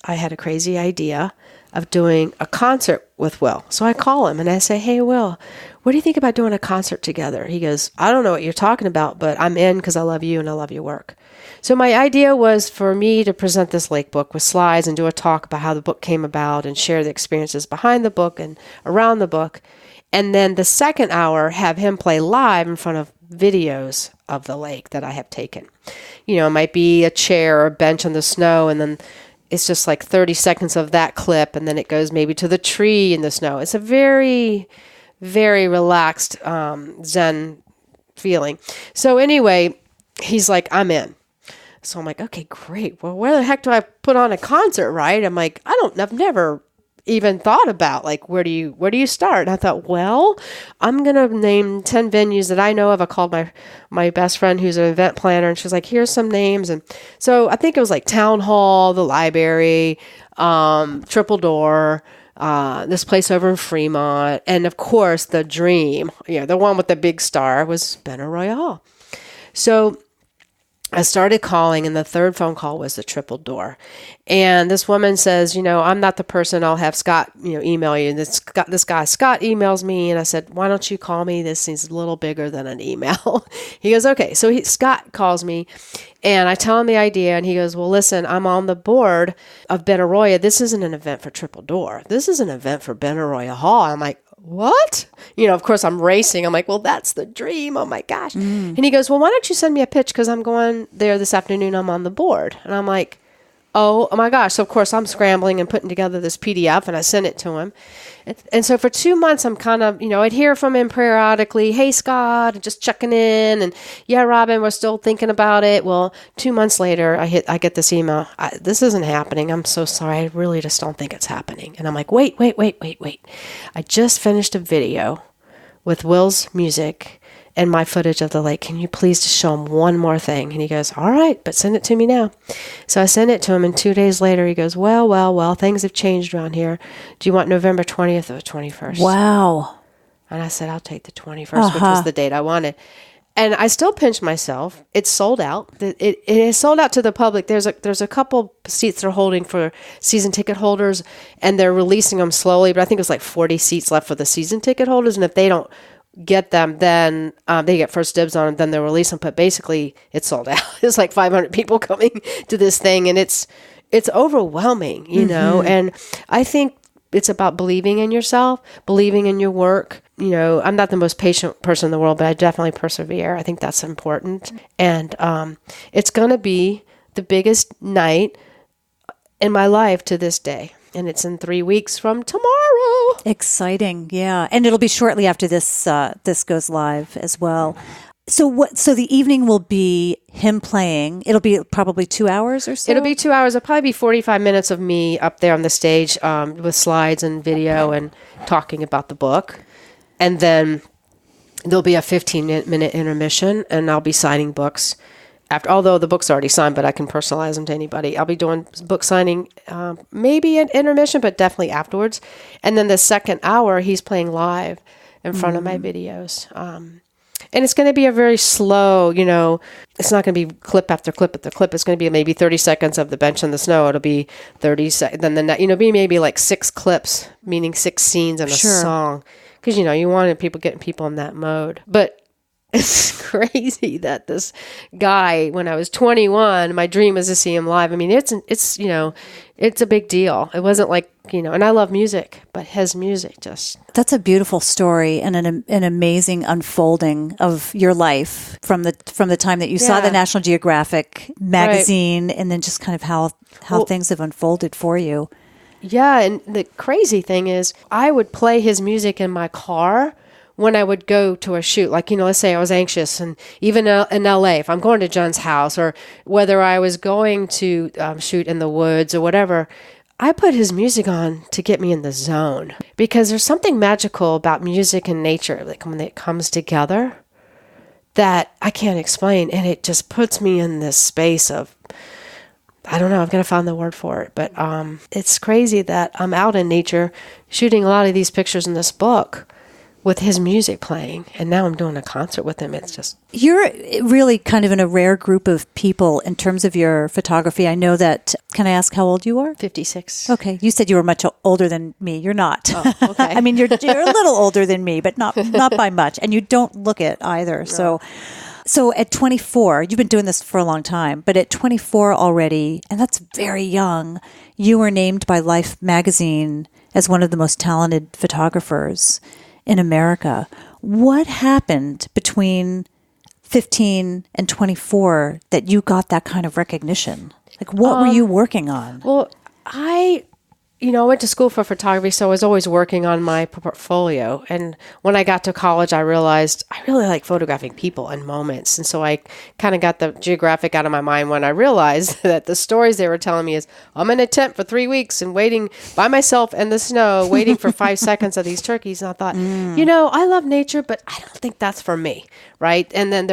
Speaker 2: I had a crazy idea of doing a concert with Will. So I call him and I say, "Hey, Will, what do you think about doing a concert together?" He goes, "I don't know what you're talking about, but I'm in because I love you and I love your work." So my idea was for me to present this Lake book with slides and do a talk about how the book came about and share the experiences behind the book and around the book. And then the second hour, have him play live in front of videos of the lake that I have taken. It might be a chair or a bench on the snow, and then it's just like 30 seconds of that clip, and then it goes maybe to the tree in the snow. It's a very, very relaxed Zen feeling. So anyway, he's like, "I'm in." So I'm like, "Okay, great. Well, where the heck do I put on a concert, right?" I'm like, I've never even thought about, like, where do you start? And I thought, well, I'm going to name 10 venues that I know of. I called my best friend who's an event planner, and she's like, "Here's some names." And so I think it was like Town Hall, the library, Triple Door, this place over in Fremont. And of course, the dream, the one with the big star was Benaroya Hall. So I started calling, and the third phone call was the Triple Door. And this woman says, "I'm not the person. I'll have Scott, email you." And this guy, Scott, emails me, and I said, "Why don't you call me? This is a little bigger than an email." He goes, "Okay." So Scott calls me, and I tell him the idea, and he goes, "Well, listen, I'm on the board of Benaroya. This isn't an event for Triple Door. This is an event for Benaroya Hall." I'm like, "What?" Of course I'm racing. I'm like, "Well, that's the dream. Oh my gosh." And he goes, "Well, why don't you send me a pitch? Because I'm going there this afternoon. I'm on the board." And I'm like, oh my gosh. So of course I'm scrambling and putting together this PDF, and I sent it to him. And so for 2 months, I'm kind of, I'd hear from him periodically, "Hey, Scott," just checking in. And "Yeah, Robin, we're still thinking about it." Well, 2 months later, I get this email. "This isn't happening. I'm so sorry. I really just don't think it's happening." And I'm like, wait. I just finished a video with Will's music and my footage of the lake. Can you please just show him one more thing? And he goes, "All right, but send it to me now." So I sent it to him, and 2 days later, he goes, well, things have changed around here. Do you want November 20th or the 21st?
Speaker 1: Wow.
Speaker 2: And I said, "I'll take the 21st, which was the date I wanted." And I still pinch myself. It's sold out. It is sold out to the public. There's a couple seats they're holding for season ticket holders, and they're releasing them slowly. But I think it's like 40 seats left for the season ticket holders. And if they don't get them, then they get first dibs on them, then they'll release them. But basically, it's sold out. It's like 500 people coming to this thing, and it's overwhelming, And I think it's about believing in yourself, believing in your work. I'm not the most patient person in the world, but I definitely persevere. I think that's important. And it's going to be the biggest night in my life to this day. And it's in 3 weeks from tomorrow.
Speaker 1: Exciting. Yeah. And it'll be shortly after this goes live as well. So the evening will be him playing. It'll be probably 2 hours or so?
Speaker 2: It'll be 2 hours. It'll probably be 45 minutes of me up there on the stage with slides and video and talking about the book. And then there'll be a 15-minute intermission, and I'll be signing books after. Although the book's already signed, but I can personalize them to anybody. I'll be doing book signing, maybe an intermission, but definitely afterwards. And then the second hour, he's playing live in front of my videos. And it's going to be a very slow, it's not going to be clip after clip after clip. It's going to be maybe 30 seconds of the bench in the snow. It'll be 30 seconds. Then be maybe like 6 clips, meaning 6 scenes in a song. Because, you wanted getting people in that mode. But it's crazy that this guy, when I was 21, my dream was to see him live. I mean, it's a big deal. It wasn't like, and I love music, but his music just...
Speaker 1: That's a beautiful story and an amazing unfolding of your life from the time that you saw the National Geographic magazine, and then just kind of how things have unfolded for you.
Speaker 2: Yeah, and the crazy thing is I would play his music in my car when I would go to a shoot. Like, let's say I was anxious, and even in LA, if I'm going to John's house, or whether I was going to shoot in the woods or whatever, I put his music on to get me in the zone, because there's something magical about music and nature, like when it comes together, that I can't explain. And it just puts me in this space of, I don't know, I've got to find the word for it, but it's crazy that I'm out in nature shooting a lot of these pictures in this book with his music playing, and now I'm doing a concert with him. It's just...
Speaker 1: You're really kind of in a rare group of people in terms of your photography. I know that... Can I ask how old you are?
Speaker 2: 56.
Speaker 1: Okay. You said you were much older than me. You're not.
Speaker 2: Oh, okay.
Speaker 1: I mean, you're a little older than me, but not by much. And you don't look it either. No. So at 24, you've been doing this for a long time, but at 24 already, and that's very young, you were named by Life magazine as one of the most talented photographers in America. What happened between 15 and 24 that you got that kind of recognition? Like, what were you working on?
Speaker 2: Well, I went to school for photography, so I was always working on my portfolio. And when I got to college, I realized I really like photographing people and moments. And so I kind of got the geographic out of my mind when I realized that the stories they were telling me is, I'm in a tent for 3 weeks and waiting by myself in the snow, waiting for 5 seconds of these turkeys. And I thought, I love nature, but I don't think that's for me, right? And then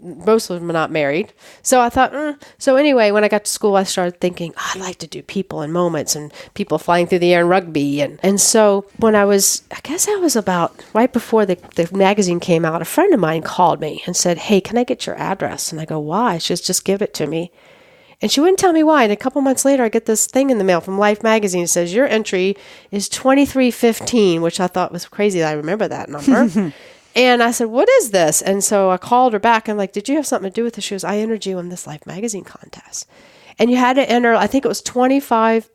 Speaker 2: most of them are not married. So I thought, So anyway, when I got to school, I started thinking, I'd like to do people and moments and people flying through the air and rugby. And so when I guess I was about right before the magazine came out, a friend of mine called me and said, hey, can I get your address? And I go, why? She says, just give it to me. And she wouldn't tell me why. And a couple months later, I get this thing in the mail from Life magazine. It says, your entry is 2315, which I thought was crazy that I remember that number. And I said, what is this? And so I called her back. I'm like, did you have something to do with this? She goes, I entered you in this Life magazine contest. And you had to enter, I think it was 25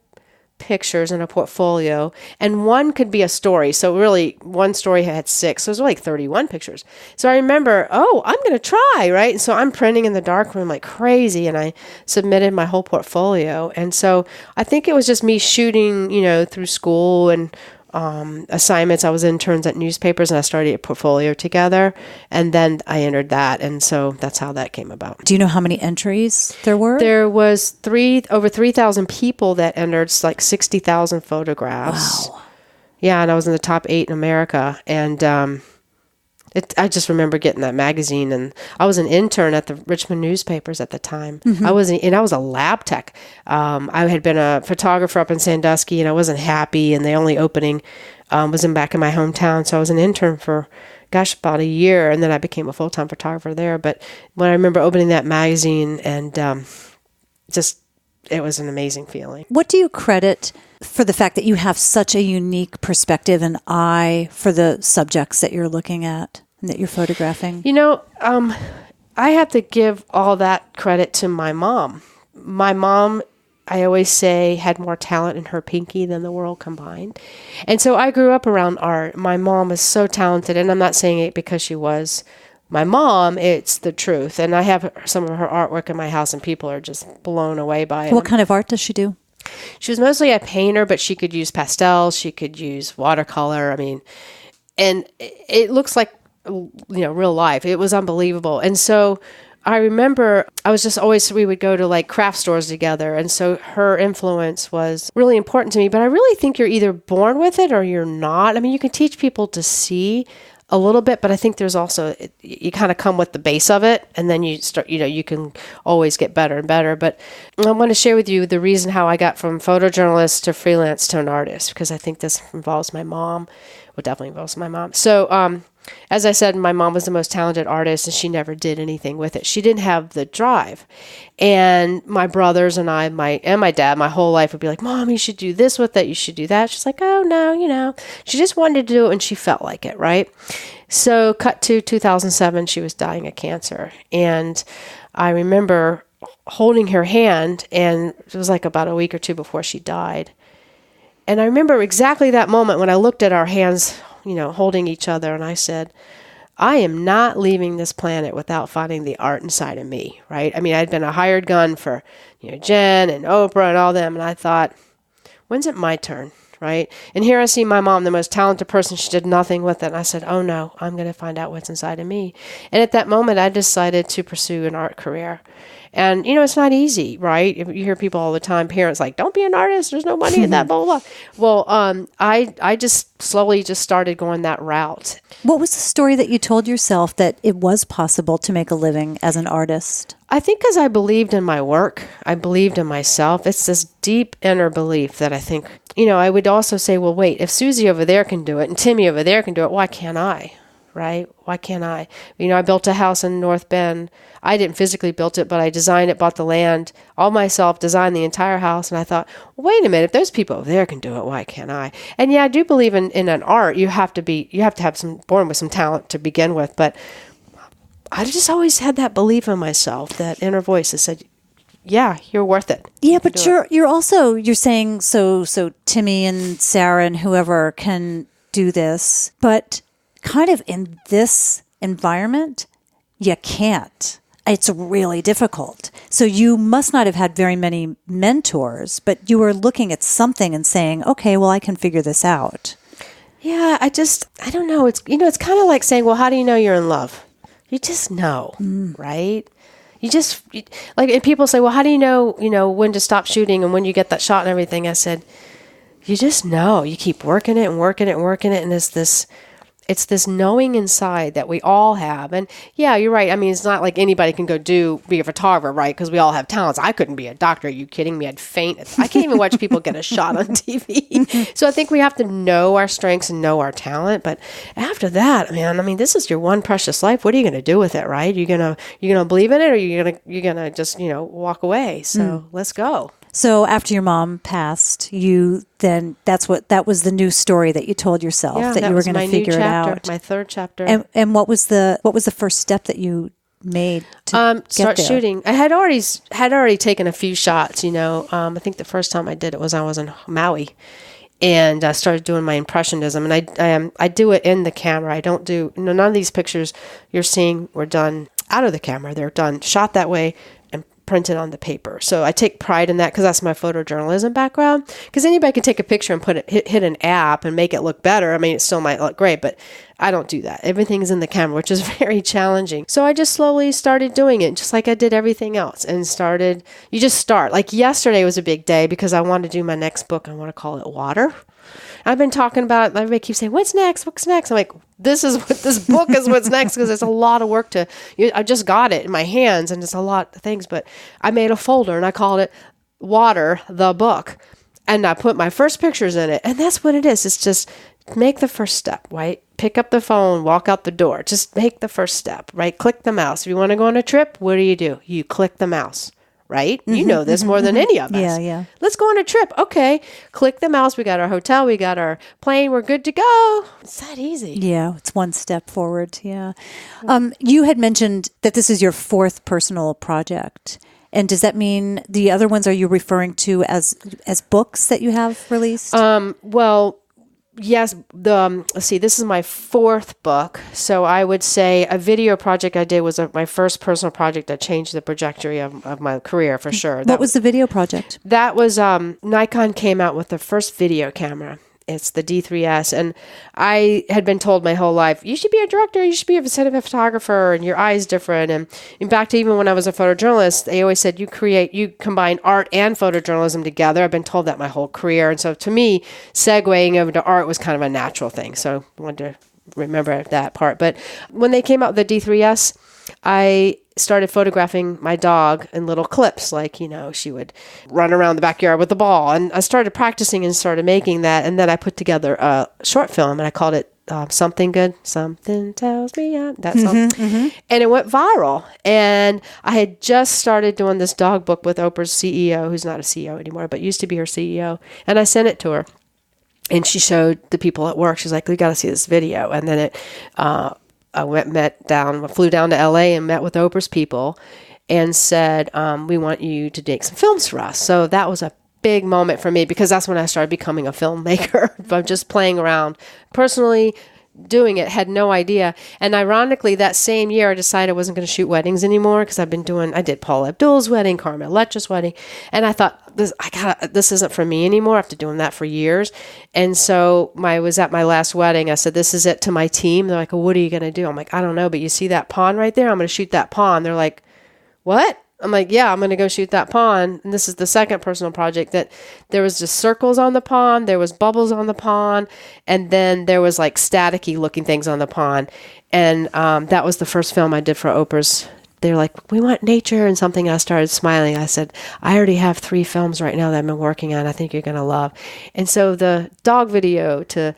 Speaker 2: pictures in a portfolio, and one could be a story. So really, one story had 6. So it was like 31 pictures. So I remember, I'm going to try, right? And so I'm printing in the darkroom like crazy, and I submitted my whole portfolio. And so I think it was just me shooting, through school and assignments. I was interns at newspapers, and I started a portfolio together, and then I entered that, and so that's how that came about.
Speaker 1: Do you know how many entries there were?
Speaker 2: There was over 3,000 people that entered, like 60,000 photographs.
Speaker 1: Wow.
Speaker 2: Yeah, and I was in the top 8 in America, and I just remember getting that magazine, and I was an intern at the Richmond newspapers at the time. Mm-hmm. I was a lab tech. I had been a photographer up in Sandusky, and I wasn't happy, and the only opening was back in my hometown. So I was an intern for, about a year, and then I became a full-time photographer there. But when I remember opening that magazine, and it was an amazing feeling.
Speaker 1: What do you credit for the fact that you have such a unique perspective and eye for the subjects that you're looking at and that you're photographing?
Speaker 2: I have to give all that credit to my mom. My mom, I always say, had more talent in her pinky than the world combined. And so I grew up around art. My mom is so talented, and I'm not saying it because she was my mom, it's the truth. And I have some of her artwork in my house, and people are just blown away by it.
Speaker 1: What kind of art does she do?
Speaker 2: She was mostly a painter, but she could use pastels. She could use watercolor. I mean, and it looks like real life. It was unbelievable. And so I remember we would go to like craft stores together. And so her influence was really important to me. But I really think you're either born with it or you're not. I mean, you can teach people to see a little bit, but I think there's also, you kind of come with the base of it, and then you start, you can always get better and better. But I want to share with you the reason how I got from photojournalist to freelance to an artist, because I think this involves my mom. Well, definitely involves my mom. So, as I said, my mom was the most talented artist, and she never did anything with it. She didn't have the drive. And my brothers and my dad, my whole life would be like, Mom, you should do this with it. You should do that. She's like, oh, no, She just wanted to do it, and she felt like it, right? So cut to 2007, she was dying of cancer. And I remember holding her hand, and it was like about a week or two before she died. And I remember exactly that moment when I looked at our hands, holding each other, and I said, I am not leaving this planet without finding the art inside of me, right? I mean, I'd been a hired gun for, Jen and Oprah and all them, and I thought, when's it my turn, right? And here I see my mom, the most talented person. She did nothing with it, and I said, oh no, I'm going to find out what's inside of me. And at that moment, I decided to pursue an art career. And, it's not easy, right? You hear people all the time, parents like, don't be an artist. There's no money in that, blah, blah, blah. Well, I just slowly just started going that route.
Speaker 1: What was the story that you told yourself that it was possible to make a living as an artist?
Speaker 2: I think because I believed in my work, I believed in myself. It's this deep inner belief that I think, I would also say, well, wait, if Susie over there can do it and Timmy over there can do it, why can't I? Right? Why can't I? I built a house in North Bend. I didn't physically build it, but I designed it, bought the land, all myself, designed the entire house. And I thought, well, wait a minute, if those people over there can do it, why can't I? And yeah, I do believe in an art. You have to have born with some talent to begin with. But I just always had that belief in myself, that inner voice that said, yeah, you're worth it.
Speaker 1: Yeah, but you're saying so Timmy and Sarah and whoever can do this, but kind of in this environment, you can't. It's really difficult. So you must not have had very many mentors, but you were looking at something and saying, okay, well, I can figure this out.
Speaker 2: Yeah, I don't know. It's, it's kind of like saying, well, how do you know you're in love? You just know, right? And people say, well, how do you know, when to stop shooting and when you get that shot and everything? I said, you just know. You keep working it and working it and working it. And it's this knowing inside that we all have. And yeah, you're right. I mean, it's not like anybody can be a photographer, right? Because we all have talents. I couldn't be a doctor. Are you kidding me? I'd faint. I can't even watch people get a shot on TV. So I think we have to know our strengths and know our talent. But after that, man, I mean, this is your one precious life. What are you going to do with it, right? You're gonna believe in it, or you're gonna just walk away. So let's go.
Speaker 1: So after your mom passed, that was the new story that you told yourself, that you were going to figure it out.
Speaker 2: My third chapter.
Speaker 1: And what was the first step that you made to
Speaker 2: start shooting? I had already taken a few shots. I think the first time I did it was I was in Maui, and I started doing my impressionism. And I do it in the camera. I don't do none of these pictures you're seeing were done out of the camera. They're done shot that way, printed on the paper. So I take pride in that because that's my photojournalism background. Because anybody can take a picture and hit an app and make it look better. I mean, it still might look great, but I don't do that. Everything's in the camera, which is very challenging. So I just slowly started doing it, just like I did everything else, and you just start. Like yesterday was a big day because I want to do my next book. I want to call it Water. I've been talking about, everybody keeps saying, what's next? What's next? I'm like, this book is what's next, because it's a lot of work I just got it in my hands and it's a lot of things, but I made a folder and I called it Water, the book. And I put my first pictures in it. And that's what it is. It's just make the first step, right? Pick up the phone, walk out the door. Just make the first step, right? Click the mouse. If you want to go on a trip, what do? You click the mouse. Right? You know this more than any of us.
Speaker 1: Yeah.
Speaker 2: Let's go on a trip. Okay. Click the mouse. We got our hotel. We got our plane. We're good to go. It's that easy.
Speaker 1: Yeah. It's one step forward. Yeah. You had mentioned that this is your fourth personal project. And does that mean the other ones are you referring to as books that you have released?
Speaker 2: Well, yes. Let's see. This is my fourth book. So I would say a video project I did was my first personal project that changed the trajectory of my career for sure.
Speaker 1: What was the video project?
Speaker 2: That was Nikon came out with the first video camera. It's the D3S. And I had been told my whole life, you should be a director, you should be a cinematographer, and your eye is different. And back to even when I was a photojournalist, they always said you combine art and photojournalism together. I've been told that my whole career. And so to me, segueing over to art was kind of a natural thing. So I wanted to remember that part. But when they came out with the D3S, I started photographing my dog in little clips, like, she would run around the backyard with the ball. And I started practicing and started making that. And then I put together a short film, and I called it Something Good, Something Tells Me that song. And it went viral. And I had just started doing this dog book with Oprah's CEO, who's not a CEO anymore, but used to be her CEO. And I sent it to her. And she showed the people at work. She's like, we got to see this video. And then I flew down to LA and met with Oprah's people and said, we want you to make some films for us. So that was a big moment for me, because that's when I started becoming a filmmaker. I'm just playing around personally, doing it, had no idea. And ironically, that same year, I decided I wasn't going to shoot weddings anymore, because I did Paula Abdul's wedding, Carmen Electra's wedding. And I thought, this isn't for me anymore. After doing that for years. And so I was at my last wedding. I said, this is it, to my team. They're like, well, what are you going to do? I'm like, I don't know, but you see that pond right there? I'm going to shoot that pond. They're like, what? I'm like, yeah, I'm going to go shoot that pond. And this is the second personal project that there was just circles on the pond. There was bubbles on the pond. And then there was like staticky looking things on the pond. And that was the first film I did for Oprah's. They're like, we want nature and something. And I started smiling. I said, I already have 3 films right now that I've been working on. I think you're going to love. And so the dog video, to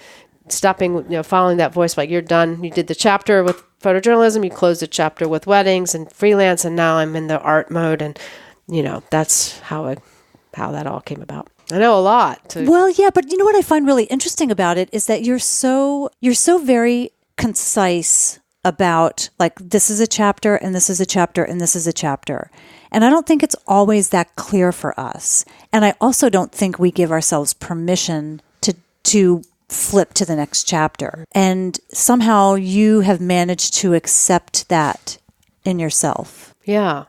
Speaker 2: stopping, following that voice, like, you're done. You did the chapter with photojournalism, you closed the chapter with weddings and freelance, and now I'm in the art mode. And, that's how that all came about. I know a lot.
Speaker 1: Well, yeah, but you know what I find really interesting about it is that you're so very concise about, like, this is a chapter and this is a chapter and this is a chapter. And I don't think it's always that clear for us. And I also don't think we give ourselves permission to flip to the next chapter. And somehow you have managed to accept that in yourself.
Speaker 2: Yeah.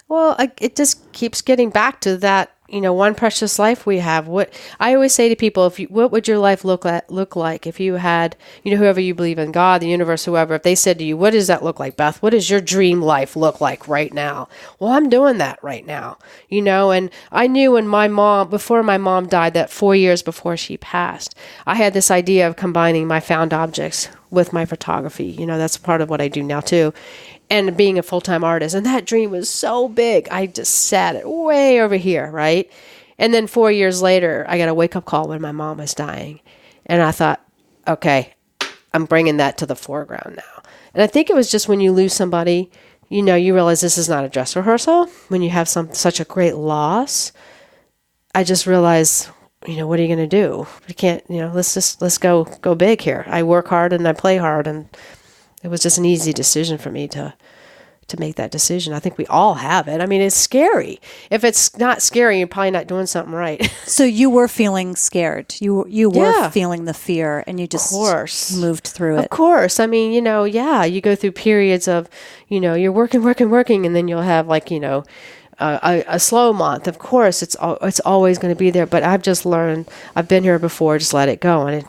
Speaker 2: Well, it just keeps getting back to that, one precious life we have. What I always say to people, what would your life look like if you had, whoever you believe in, God, the universe, whoever, if they said to you, what does that look like, Beth? What does your dream life look like right now? Well, I'm doing that right now, and I knew before my mom died, that 4 years before she passed, I had this idea of combining my found objects with my photography. That's part of what I do now too. And being a full-time artist. And that dream was so big. I just sat it way over here, right? And then 4 years later, I got a wake-up call when my mom was dying. And I thought, okay, I'm bringing that to the foreground now. And I think it was just when you lose somebody, you realize this is not a dress rehearsal. When you have such a great loss, I just realized, what are you going to do? You can't, let's go big here. I work hard and I play hard, and it was just an easy decision for me to make that decision. I think we all have it. I mean, it's scary. If it's not scary, you're probably not doing something right.
Speaker 1: So you were feeling scared. You were feeling the fear, and you just moved through it.
Speaker 2: Of course. I mean, you go through periods of, you're working, and then you'll have a slow month. Of course, it's always going to be there. But I've just learned, I've been here before, just let it go. And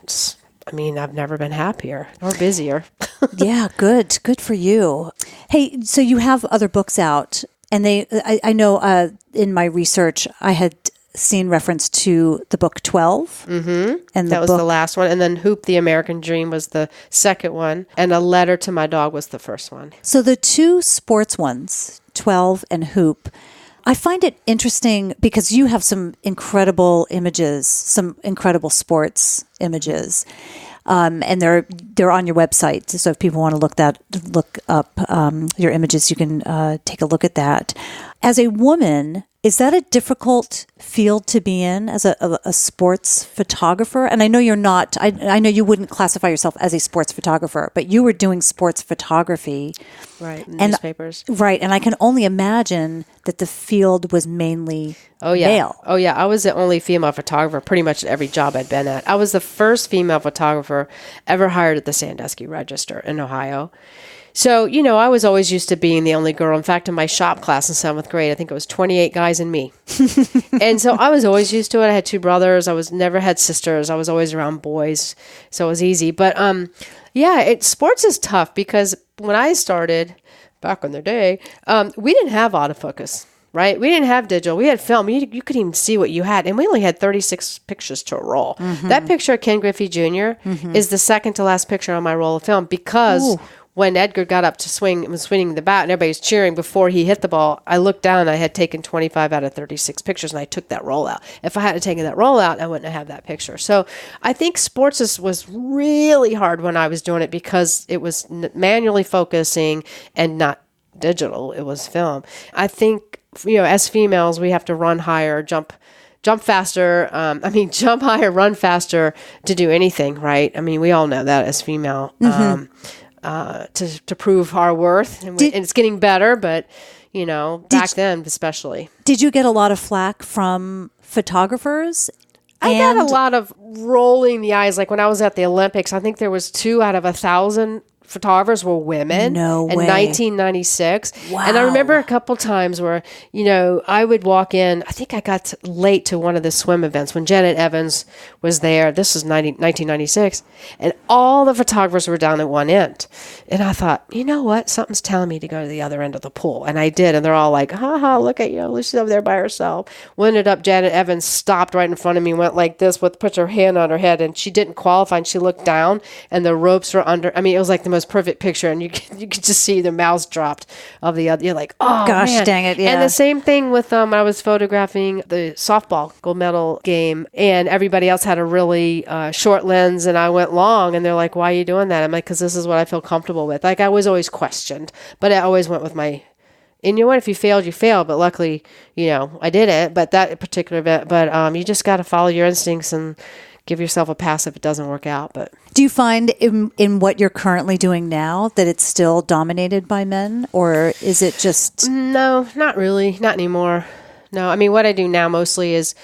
Speaker 2: I've never been happier or busier.
Speaker 1: Yeah, good for you. Hey, so you have other books out, and I know in my research I had seen reference to the book 12.
Speaker 2: Mm-hmm. And that was the last one. And then Hoop, the American Dream was the second one. And A Letter to My Dog was the first one.
Speaker 1: So the 2 sports ones, 12 and Hoop, I find it interesting because you have some incredible images, some incredible sports images, and they're on your website. So if people want to look up your images, you can take a look at that. As a woman, is that a difficult field to be in as a sports photographer? And I know you're not. I know you wouldn't classify yourself as a sports photographer, but you were doing sports photography,
Speaker 2: right? Newspapers,
Speaker 1: right? And I can only imagine that the field was mainly male.
Speaker 2: Oh yeah, I was the only female photographer pretty much at every job I'd been at. I was the first female photographer ever hired at the Sandusky Register in Ohio. So, I was always used to being the only girl. In fact, in my shop class in 7th grade, I think it was 28 guys and me. And so I was always used to it. I had 2 brothers. Never had sisters. I was always around boys. So it was easy. But sports is tough because when I started back in the day, we didn't have autofocus. Right? We didn't have digital. We had film. You could even see what you had. And we only had 36 pictures to roll. That picture of Ken Griffey Jr. is the second to last picture on my roll of film because when Edgar got up to swing and was swinging the bat and everybody was cheering before he hit the ball, I looked down and I had taken 25 out of 36 pictures and I took that roll out. If I hadn't taken that roll out, I wouldn't have that picture. So I think sports was really hard when I was doing it because it was manually focusing and not digital. It was film. I think as females, we have to run higher, jump faster. Jump higher, run faster to do anything, right? I mean, we all know that as female, to prove our worth. And it's getting better, but, back then especially.
Speaker 1: Did you get a lot of flack from photographers?
Speaker 2: I got a lot of rolling the eyes. Like when I was at the Olympics, I think there was 2 out of 1,000 photographers were women
Speaker 1: in
Speaker 2: 1996.
Speaker 1: Wow.
Speaker 2: And I remember a couple times where, I would walk in. I think I got late to one of the swim events when Janet Evans was there. This was 1996. And all the photographers were down at one end. And I thought, you know what? Something's telling me to go to the other end of the pool. And I did. And they're all like, ha, look at you. She's over there by herself. We ended up, Janet Evans stopped right in front of me, went like this, put her hand on her head. And she didn't qualify. And she looked down and the ropes were under. It was like the most perfect picture, and you could just see the mouths dropped of the other. You're like, oh
Speaker 1: gosh,
Speaker 2: man.
Speaker 1: dang it! Yeah.
Speaker 2: And the same thing with I was photographing the softball gold medal game, and everybody else had a really short lens, and I went long, and they're like, "Why are you doing that?" I'm like, "Because this is what I feel comfortable with." Like I was always questioned, but I always went with my. And you know what? If you failed, you failed. But luckily, I didn't. But that particular event, you just got to follow your instincts and give yourself a pass if it doesn't work out. But
Speaker 1: do you find in what you're currently doing now that it's still dominated by men, or is it just...
Speaker 2: No, not really. Not anymore. No, what I do now mostly is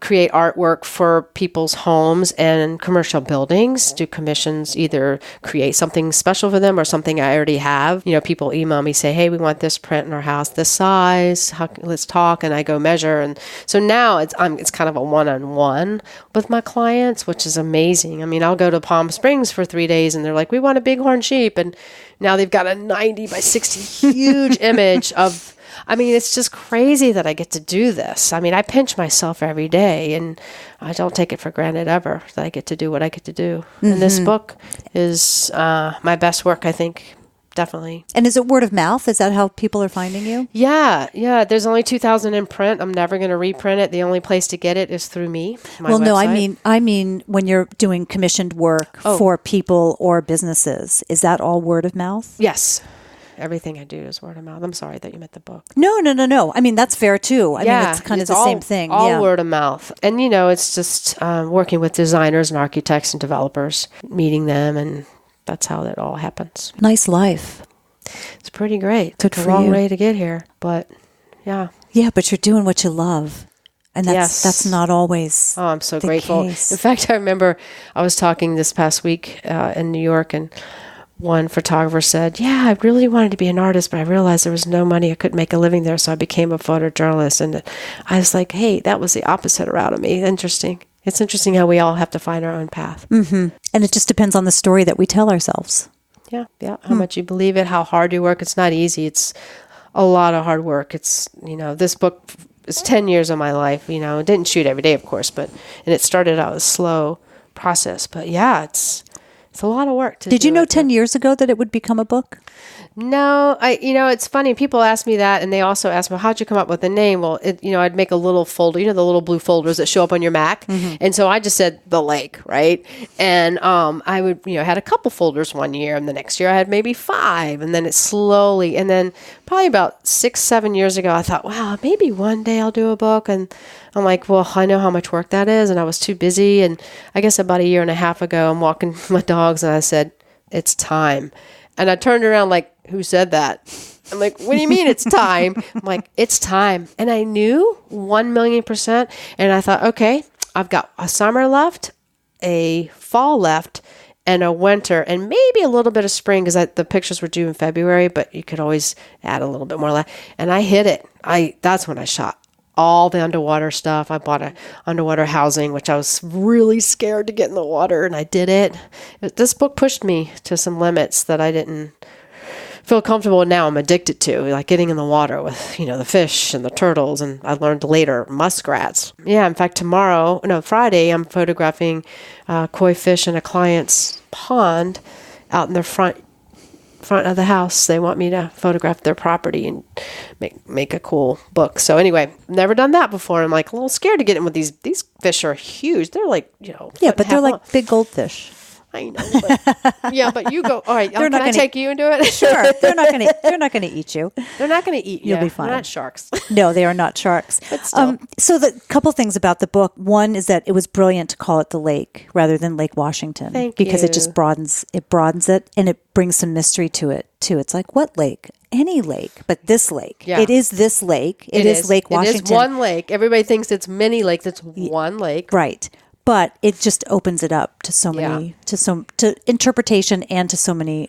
Speaker 2: create artwork for people's homes and commercial buildings, do commissions, either create something special for them or something I already have. People email me, say, hey, we want this print in our house, this size, let's talk, and I go measure. And so now it's kind of a one-on-one with my clients, which is amazing. I'll go to Palm Springs for 3 days and they're like, we want a bighorn sheep. And now they've got a 90 by 60 huge image of... it's just crazy that I get to do this. I pinch myself every day, and I don't take it for granted ever that I get to do what I get to do. And this book is my best work, I think, definitely.
Speaker 1: And is it word of mouth? Is that how people are finding you?
Speaker 2: Yeah. There's only 2,000 in print. I'm never going to reprint it. The only place to get it is through me.
Speaker 1: Well, no, I mean when you're doing commissioned work for people or businesses, is that all word of mouth?
Speaker 2: Yes. Everything I do is word of mouth. I'm sorry that you meant the book.
Speaker 1: No. That's fair too. It's kind of the same thing.
Speaker 2: All word of mouth. And, it's just working with designers and architects and developers, meeting them, and that's how that all happens.
Speaker 1: Nice life.
Speaker 2: It's pretty great.
Speaker 1: Good
Speaker 2: Took
Speaker 1: for
Speaker 2: a long
Speaker 1: you.
Speaker 2: way to get here, but yeah.
Speaker 1: Yeah, but you're doing what you love. And that's not always
Speaker 2: I'm so grateful.
Speaker 1: Case.
Speaker 2: In fact, I remember I was talking this past week in New York, and one photographer said, yeah, I really wanted to be an artist, but I realized there was no money. I couldn't make a living there, so I became a photojournalist. And I was like, hey, that was the opposite route of me. Interesting. It's interesting how we all have to find our own path.
Speaker 1: Mm-hmm. And it just depends on the story that we tell ourselves.
Speaker 2: Yeah. How much you believe it, how hard you work. It's not easy. It's a lot of hard work. It's, this book is 10 years of my life. It didn't shoot every day, of course, and it started out as a slow process. But yeah, it's a lot of work to do.
Speaker 1: Did you know 10 years ago that it would become a book?
Speaker 2: No, it's funny. People ask me that, and they also ask me, how'd you come up with the name? Well, I'd make a little folder, the little blue folders that show up on your Mac. Mm-hmm. And so I just said the lake, right? And I would, had a couple folders one year, and the next year I had maybe 5, and then it slowly, and then probably about 6-7 years ago, I thought, wow, maybe one day I'll do a book. And I'm like, well, I know how much work that is, and I was too busy. And I guess about 1.5 years ago, I'm walking my dogs, and I said, it's time. And I turned around like, who said that? I'm like, what do you mean it's time? I'm like, it's time. And I knew 1,000,000%. And I thought, okay, I've got a summer left, a fall left, and a winter, and maybe a little bit of spring, because the pictures were due in February, but you could always add a little bit more. And I hit it. That's when I shot all the underwater stuff. I bought a underwater housing, which I was really scared to get in the water, and I did it. This book pushed me to some limits that I didn't feel comfortable, and now I'm addicted to, like getting in the water with, the fish and the turtles, and I learned later, muskrats. Yeah, in fact, Friday, I'm photographing koi fish in a client's pond out in the front of the house. They want me to photograph their property and make a cool book. So anyway, never done that before. I'm like a little scared to get in with these fish are huge. They're like,
Speaker 1: yeah, but they're like big goldfish.
Speaker 2: I know, but yeah, but you go. All right, can I take you into it?
Speaker 1: Sure, they're not going to eat you.
Speaker 2: They're not going to eat you.
Speaker 1: You'll be fine.
Speaker 2: They're not sharks.
Speaker 1: No, they are not sharks.
Speaker 2: But still.
Speaker 1: So the couple things about the book. One is that it was brilliant to call it The Lake rather than Lake Washington. Because it just broadens it, and it brings some mystery to it too. It's like, what lake? Any lake, but this lake. Yeah. It is this lake. It is Lake Washington.
Speaker 2: It is one lake. Everybody thinks it's many lakes. It's one lake.
Speaker 1: Right. But it just opens it up to so many, to interpretation and to so many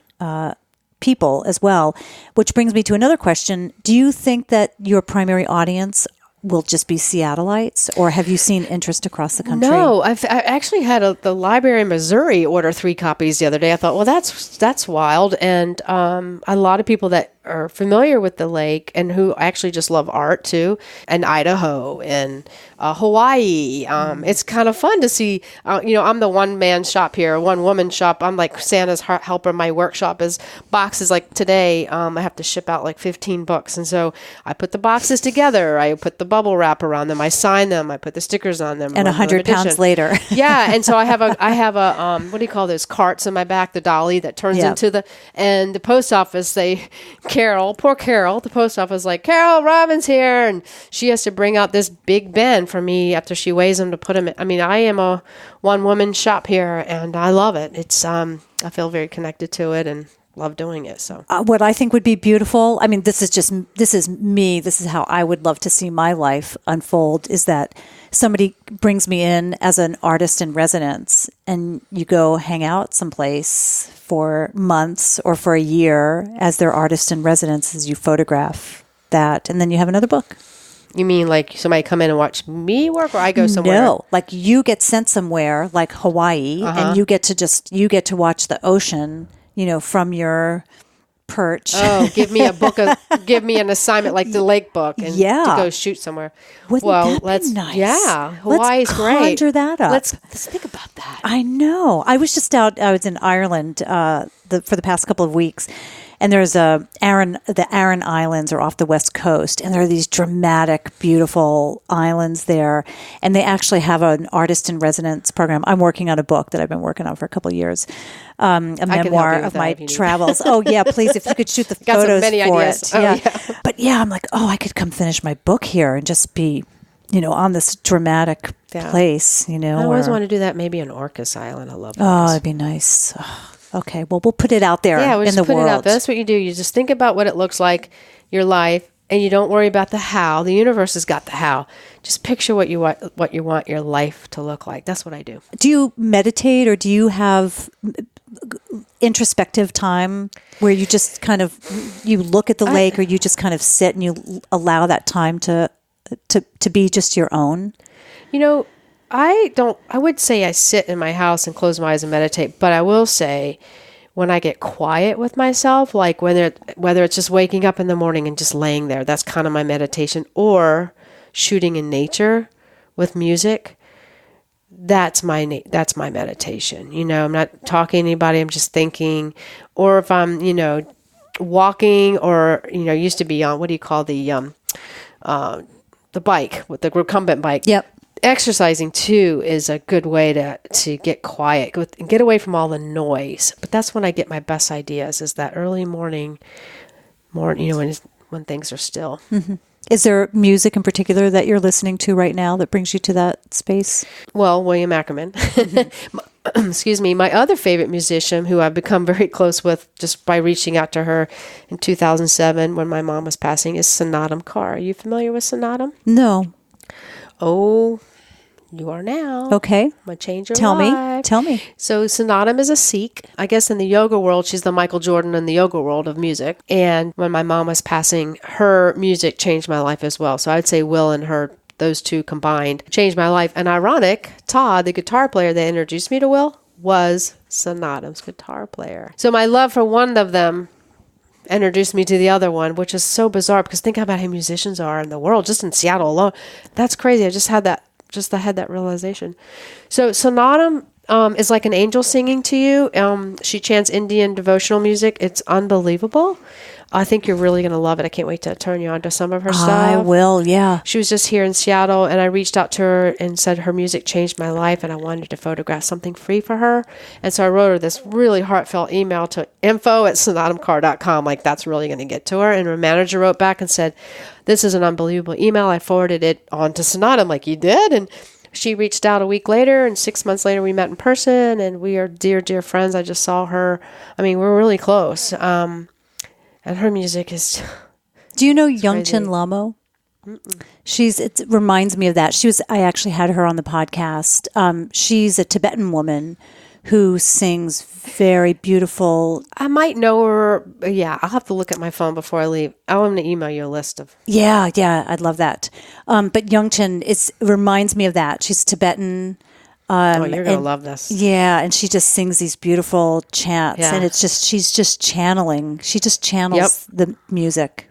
Speaker 1: people as well. Which brings me to another question. Do you think that your primary audience will just be Seattleites, or have you seen interest across the country?
Speaker 2: No, I actually had the library in Missouri order 3 copies the other day. I thought, well, that's wild. And a lot of people that are familiar with the lake and who actually just love art too, and Idaho and Hawaii. It's kind of fun to see, I'm the one-man shop here, one-woman shop. I'm like Santa's helper. My workshop is boxes. Like today, I have to ship out like 15 books. And so I put the boxes together. I put the bubble wrap around them. I sign them. I put the stickers on them.
Speaker 1: And 100 pounds later.
Speaker 2: Yeah. And so I have a what do you call those carts in my back, the dolly that turns into and the post office, poor Carol, the post office, like, Carol, Robin's here. And she has to bring out this big bin for me after she weighs them to put them in. I mean, I am a one-woman shop here, and I love it. It's, I feel very connected to it and love doing it. So
Speaker 1: what I think would be beautiful, I mean, this is me, this is how I would love to see my life unfold, is that somebody brings me in as an artist in residence, and you go hang out someplace for months or for a year as their artist in residence, as you photograph that, and then you have another book.
Speaker 2: You mean like somebody come in and watch me work, or I go somewhere?
Speaker 1: No, like you get sent somewhere like Hawaii, and you get to watch the ocean, from your perch.
Speaker 2: Oh, give me an assignment like the lake book, and to go shoot somewhere.
Speaker 1: Wouldn't that be nice?
Speaker 2: Yeah, Hawaii's great.
Speaker 1: Let's conjure that up.
Speaker 2: Let's think about that.
Speaker 1: I know. I was in Ireland for the past couple of weeks, and there's the Aran Islands are off the west coast, and there are these dramatic, beautiful islands there, and they actually have an artist in residence program. I'm working on a book that I've been working on for a couple of years, a memoir of my travels. Oh yeah, please, if you could shoot the photos for it.
Speaker 2: Oh, yeah.
Speaker 1: But yeah, I'm like, I could come finish my book here and just be, on this dramatic place. I
Speaker 2: always want to do that. Maybe an Orcas Island. I love that.
Speaker 1: Oh, it'd be nice. Oh, okay, well, we'll put it out there in the world. It out.
Speaker 2: That's what you do. You just think about what it looks like, your life, and you don't worry about the how. The universe has got the how. Just picture what you want your life to look like. That's what I do.
Speaker 1: Do you meditate, or do you have introspective time where you just kind of you look at the lake, or you just kind of sit and you allow that time to be just your own?
Speaker 2: I would say I sit in my house and close my eyes and meditate, but I will say when I get quiet with myself, like whether it's just waking up in the morning and just laying there, that's kind of my meditation, or shooting in nature with music. That's my meditation. I'm not talking to anybody. I'm just thinking, or if I'm, walking, or, used to be on, what do you call the bike, with the recumbent bike.
Speaker 1: Yep.
Speaker 2: Exercising too is a good way to get quiet and get away from all the noise. But that's when I get my best ideas, is that early morning, when things are still.
Speaker 1: Mm-hmm. Is there music in particular that you're listening to right now that brings you to that space?
Speaker 2: Well, William Ackerman. Excuse me. My other favorite musician, who I've become very close with just by reaching out to her in 2007 when my mom was passing, is Sonatum Carr. Are you familiar with Sonatum?
Speaker 1: No.
Speaker 2: Oh, you are now.
Speaker 1: Okay.
Speaker 2: I'm going to change your
Speaker 1: Tell
Speaker 2: life.
Speaker 1: me.
Speaker 2: So Sonattam is a Sikh. I guess in the yoga world, she's the Michael Jordan in the yoga world of music. And when my mom was passing, her music changed my life as well. So I'd say Will and her, those two combined, changed my life. And ironic, Todd, the guitar player that introduced me to Will, was Sonattam's guitar player. So my love for one of them introduced me to the other one, which is so bizarre because think about how musicians are in the world, just in Seattle alone. That's crazy. I had that realization. So Sonattam is like an angel singing to you. She chants Indian devotional music. It's unbelievable. I think you're really going to love it. I can't wait to turn you on to some of her stuff.
Speaker 1: I will, yeah.
Speaker 2: She was just here in Seattle, and I reached out to her and said her music changed my life, and I wanted to photograph something free for her. And so I wrote her this really heartfelt email to info@sonattamcar.com, like that's really going to get to her. And her manager wrote back and said, this is an unbelievable email. I forwarded it on to Sonattam, like you did, and she reached out a week later, and 6 months later we met in person, and we are dear, dear friends. I just saw her. I mean, we're really close. And her music is...
Speaker 1: Do you know Youngchin Lamo? It reminds me of that. I actually had her on the podcast. She's a Tibetan woman who sings very beautiful.
Speaker 2: I might know her. Yeah, I'll have to look at my phone before I leave. I'm going to email you a list of...
Speaker 1: Yeah, I'd love that. But Youngchin, it reminds me of that. She's Tibetan.
Speaker 2: You're going to love this.
Speaker 1: Yeah, and she just sings these beautiful chants, and she's just channeling. She just channels the music.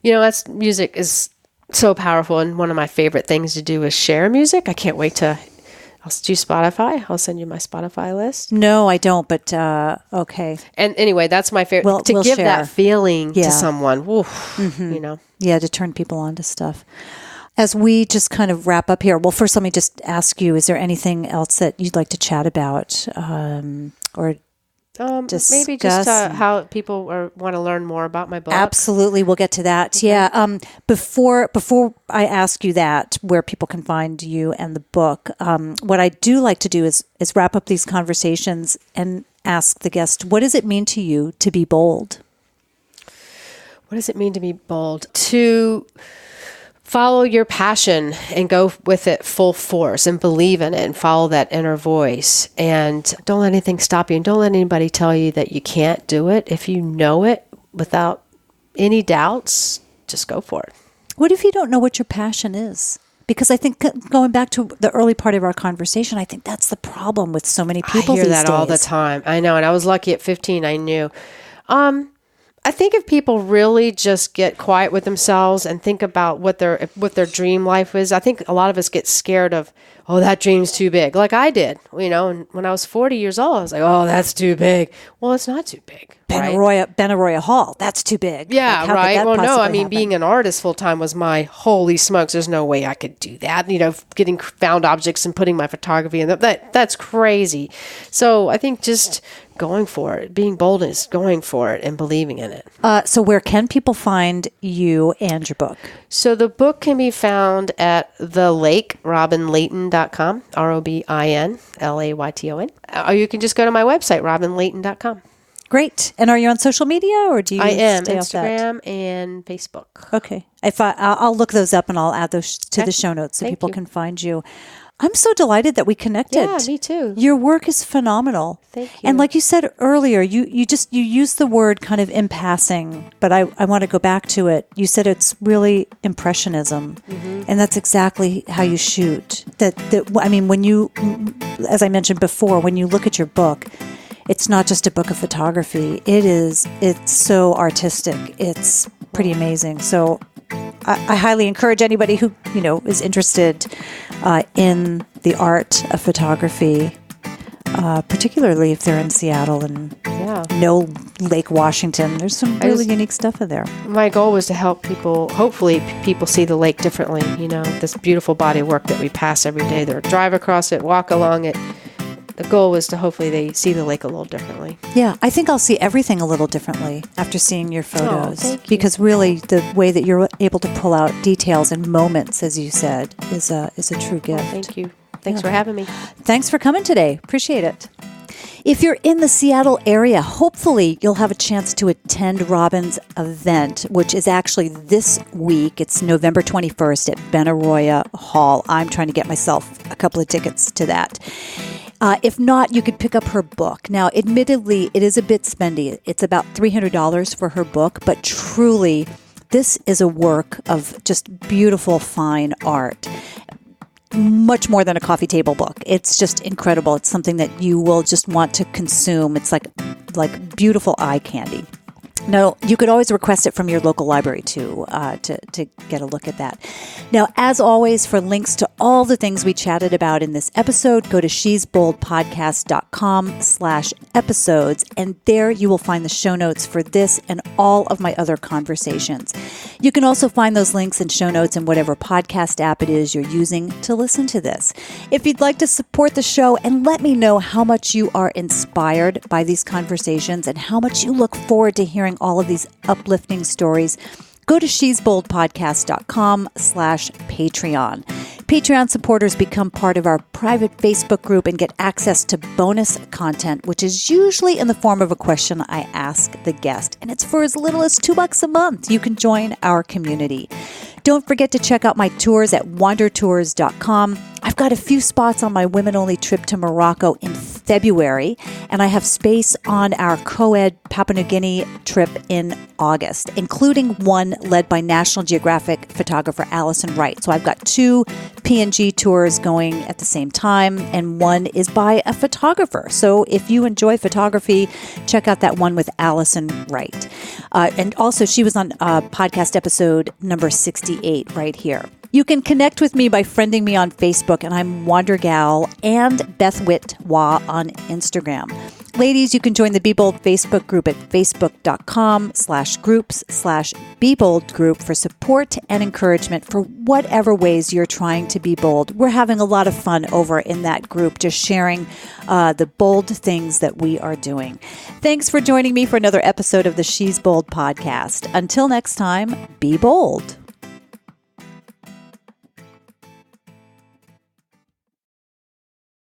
Speaker 2: You know, music is so powerful, and one of my favorite things to do is share music. I can't wait to... I'll do Spotify. I'll send you my Spotify list.
Speaker 1: No, I don't, but okay.
Speaker 2: And anyway, that's my favorite.
Speaker 1: We'll
Speaker 2: give
Speaker 1: share.
Speaker 2: That feeling to someone, you know.
Speaker 1: Yeah, to turn people on to stuff. As we just kind of wrap up here, well, first let me just ask you, is there anything else that you'd like to chat about or discuss?
Speaker 2: Maybe just how people want to learn more about my book?
Speaker 1: Absolutely. We'll get to that. Okay. Yeah. Before I ask you that, where people can find you and the book, what I do like to do is wrap up these conversations and ask the guest, what does it mean to you to be bold?
Speaker 2: What does it mean to be bold? To follow your passion and go with it full force and believe in it and follow that inner voice. And don't let anything stop you. And don't let anybody tell you that you can't do it. If you know it without any doubts, just go for it.
Speaker 1: What if you don't know what your passion is? Because I think going back to the early part of our conversation, I think that's the problem with so many people these days.
Speaker 2: I hear that all the time. I know. And I was lucky at 15, I knew. I think if people really just get quiet with themselves and think about what their dream life is, I think a lot of us get scared of, oh, that dream's too big. Like I did, you know, and when I was 40 years old, I was like, oh, that's too big. Well, it's not too big.
Speaker 1: Benaroya Hall, that's too big.
Speaker 2: Yeah, like, right. Well, no, I mean, being an artist full time was my holy smokes. There's no way I could do that. You know, getting found objects and putting my photography in that's crazy. So I think just going for it, being bold is going for it and believing in it.
Speaker 1: So where can people find you and your book?
Speaker 2: So the book can be found at robinlayton.com, ROBINLAYTON. Or you can just go to my website, robinlayton.com.
Speaker 1: Great. And are you on social media, or do you
Speaker 2: I am,
Speaker 1: stay off that?
Speaker 2: Instagram and Facebook.
Speaker 1: Okay. I'll look those up and I'll add those to the show notes so people can find you. I'm so delighted that we connected.
Speaker 2: Yeah, me too.
Speaker 1: Your work is phenomenal.
Speaker 2: Thank you.
Speaker 1: And like you said earlier, you used the word kind of in passing, but I want to go back to it. You said it's really impressionism, and that's exactly how you shoot. I mean, when you, as I mentioned before, when you look at your book, it's not just a book of photography. It's so artistic. It's pretty amazing. So I highly encourage anybody who, is interested in the art of photography, particularly if they're in Seattle and know Lake Washington. There's some really unique stuff in there. My
Speaker 2: goal was to help people, hopefully people see the lake differently. This beautiful body of work that we pass every day. They drive across it, walk along it. The goal was to hopefully they see the lake a little differently. Yeah, I think I'll see everything a little differently after seeing your photos. Thank you. Because really the way that you're able to pull out details and moments, as you said, is a true gift. Thank you. Thanks for having me. Thanks for coming today. Appreciate it.
Speaker 1: If you're in the Seattle area, hopefully you'll have a chance to attend Robin's event, which is actually this week. It's November 21st at Benaroya Hall. I'm trying to get myself a couple of tickets to that. If not, you could pick up her book. Now, admittedly, it is a bit spendy. It's about $300 for her book, but truly, this is a work of just beautiful, fine art. Much more than a coffee table book. It's just incredible. It's something that you will just want to consume. It's like beautiful eye candy. Now, you could always request it from your local library too, to get a look at that. Now, as always, for links to all the things we chatted about in this episode, go to shesboldpodcast.com/episodes, and there you will find the show notes for this and all of my other conversations. You can also find those links and show notes in whatever podcast app it is you're using to listen to this. If you'd like to support the show and let me know how much you are inspired by these conversations and how much you look forward to hearing all of these uplifting stories, go to shesboldpodcast.com/Patreon. Patreon supporters become part of our private Facebook group and get access to bonus content, which is usually in the form of a question I ask the guest. And it's for as little as $2 a month. You can join our community. Don't forget to check out my tours at wandertours.com. I've got a few spots on my women-only trip to Morocco in February, and I have space on our co-ed Papua New Guinea trip in August, including one led by National Geographic photographer Alison Wright. So I've got 2 PNG tours going at the same time, and one is by a photographer. So if you enjoy photography, check out that one with Alison Wright. And also, she was on podcast episode number 68 right here. You can connect with me by friending me on Facebook, and I'm WanderGal, and Beth Witt-Wah on Instagram. Ladies, you can join the Be Bold Facebook group at facebook.com/groups/BeBoldGroup for support and encouragement for whatever ways you're trying to be bold. We're having a lot of fun over in that group, just sharing the bold things that we are doing. Thanks for joining me for another episode of the She's Bold podcast. Until next time, be bold.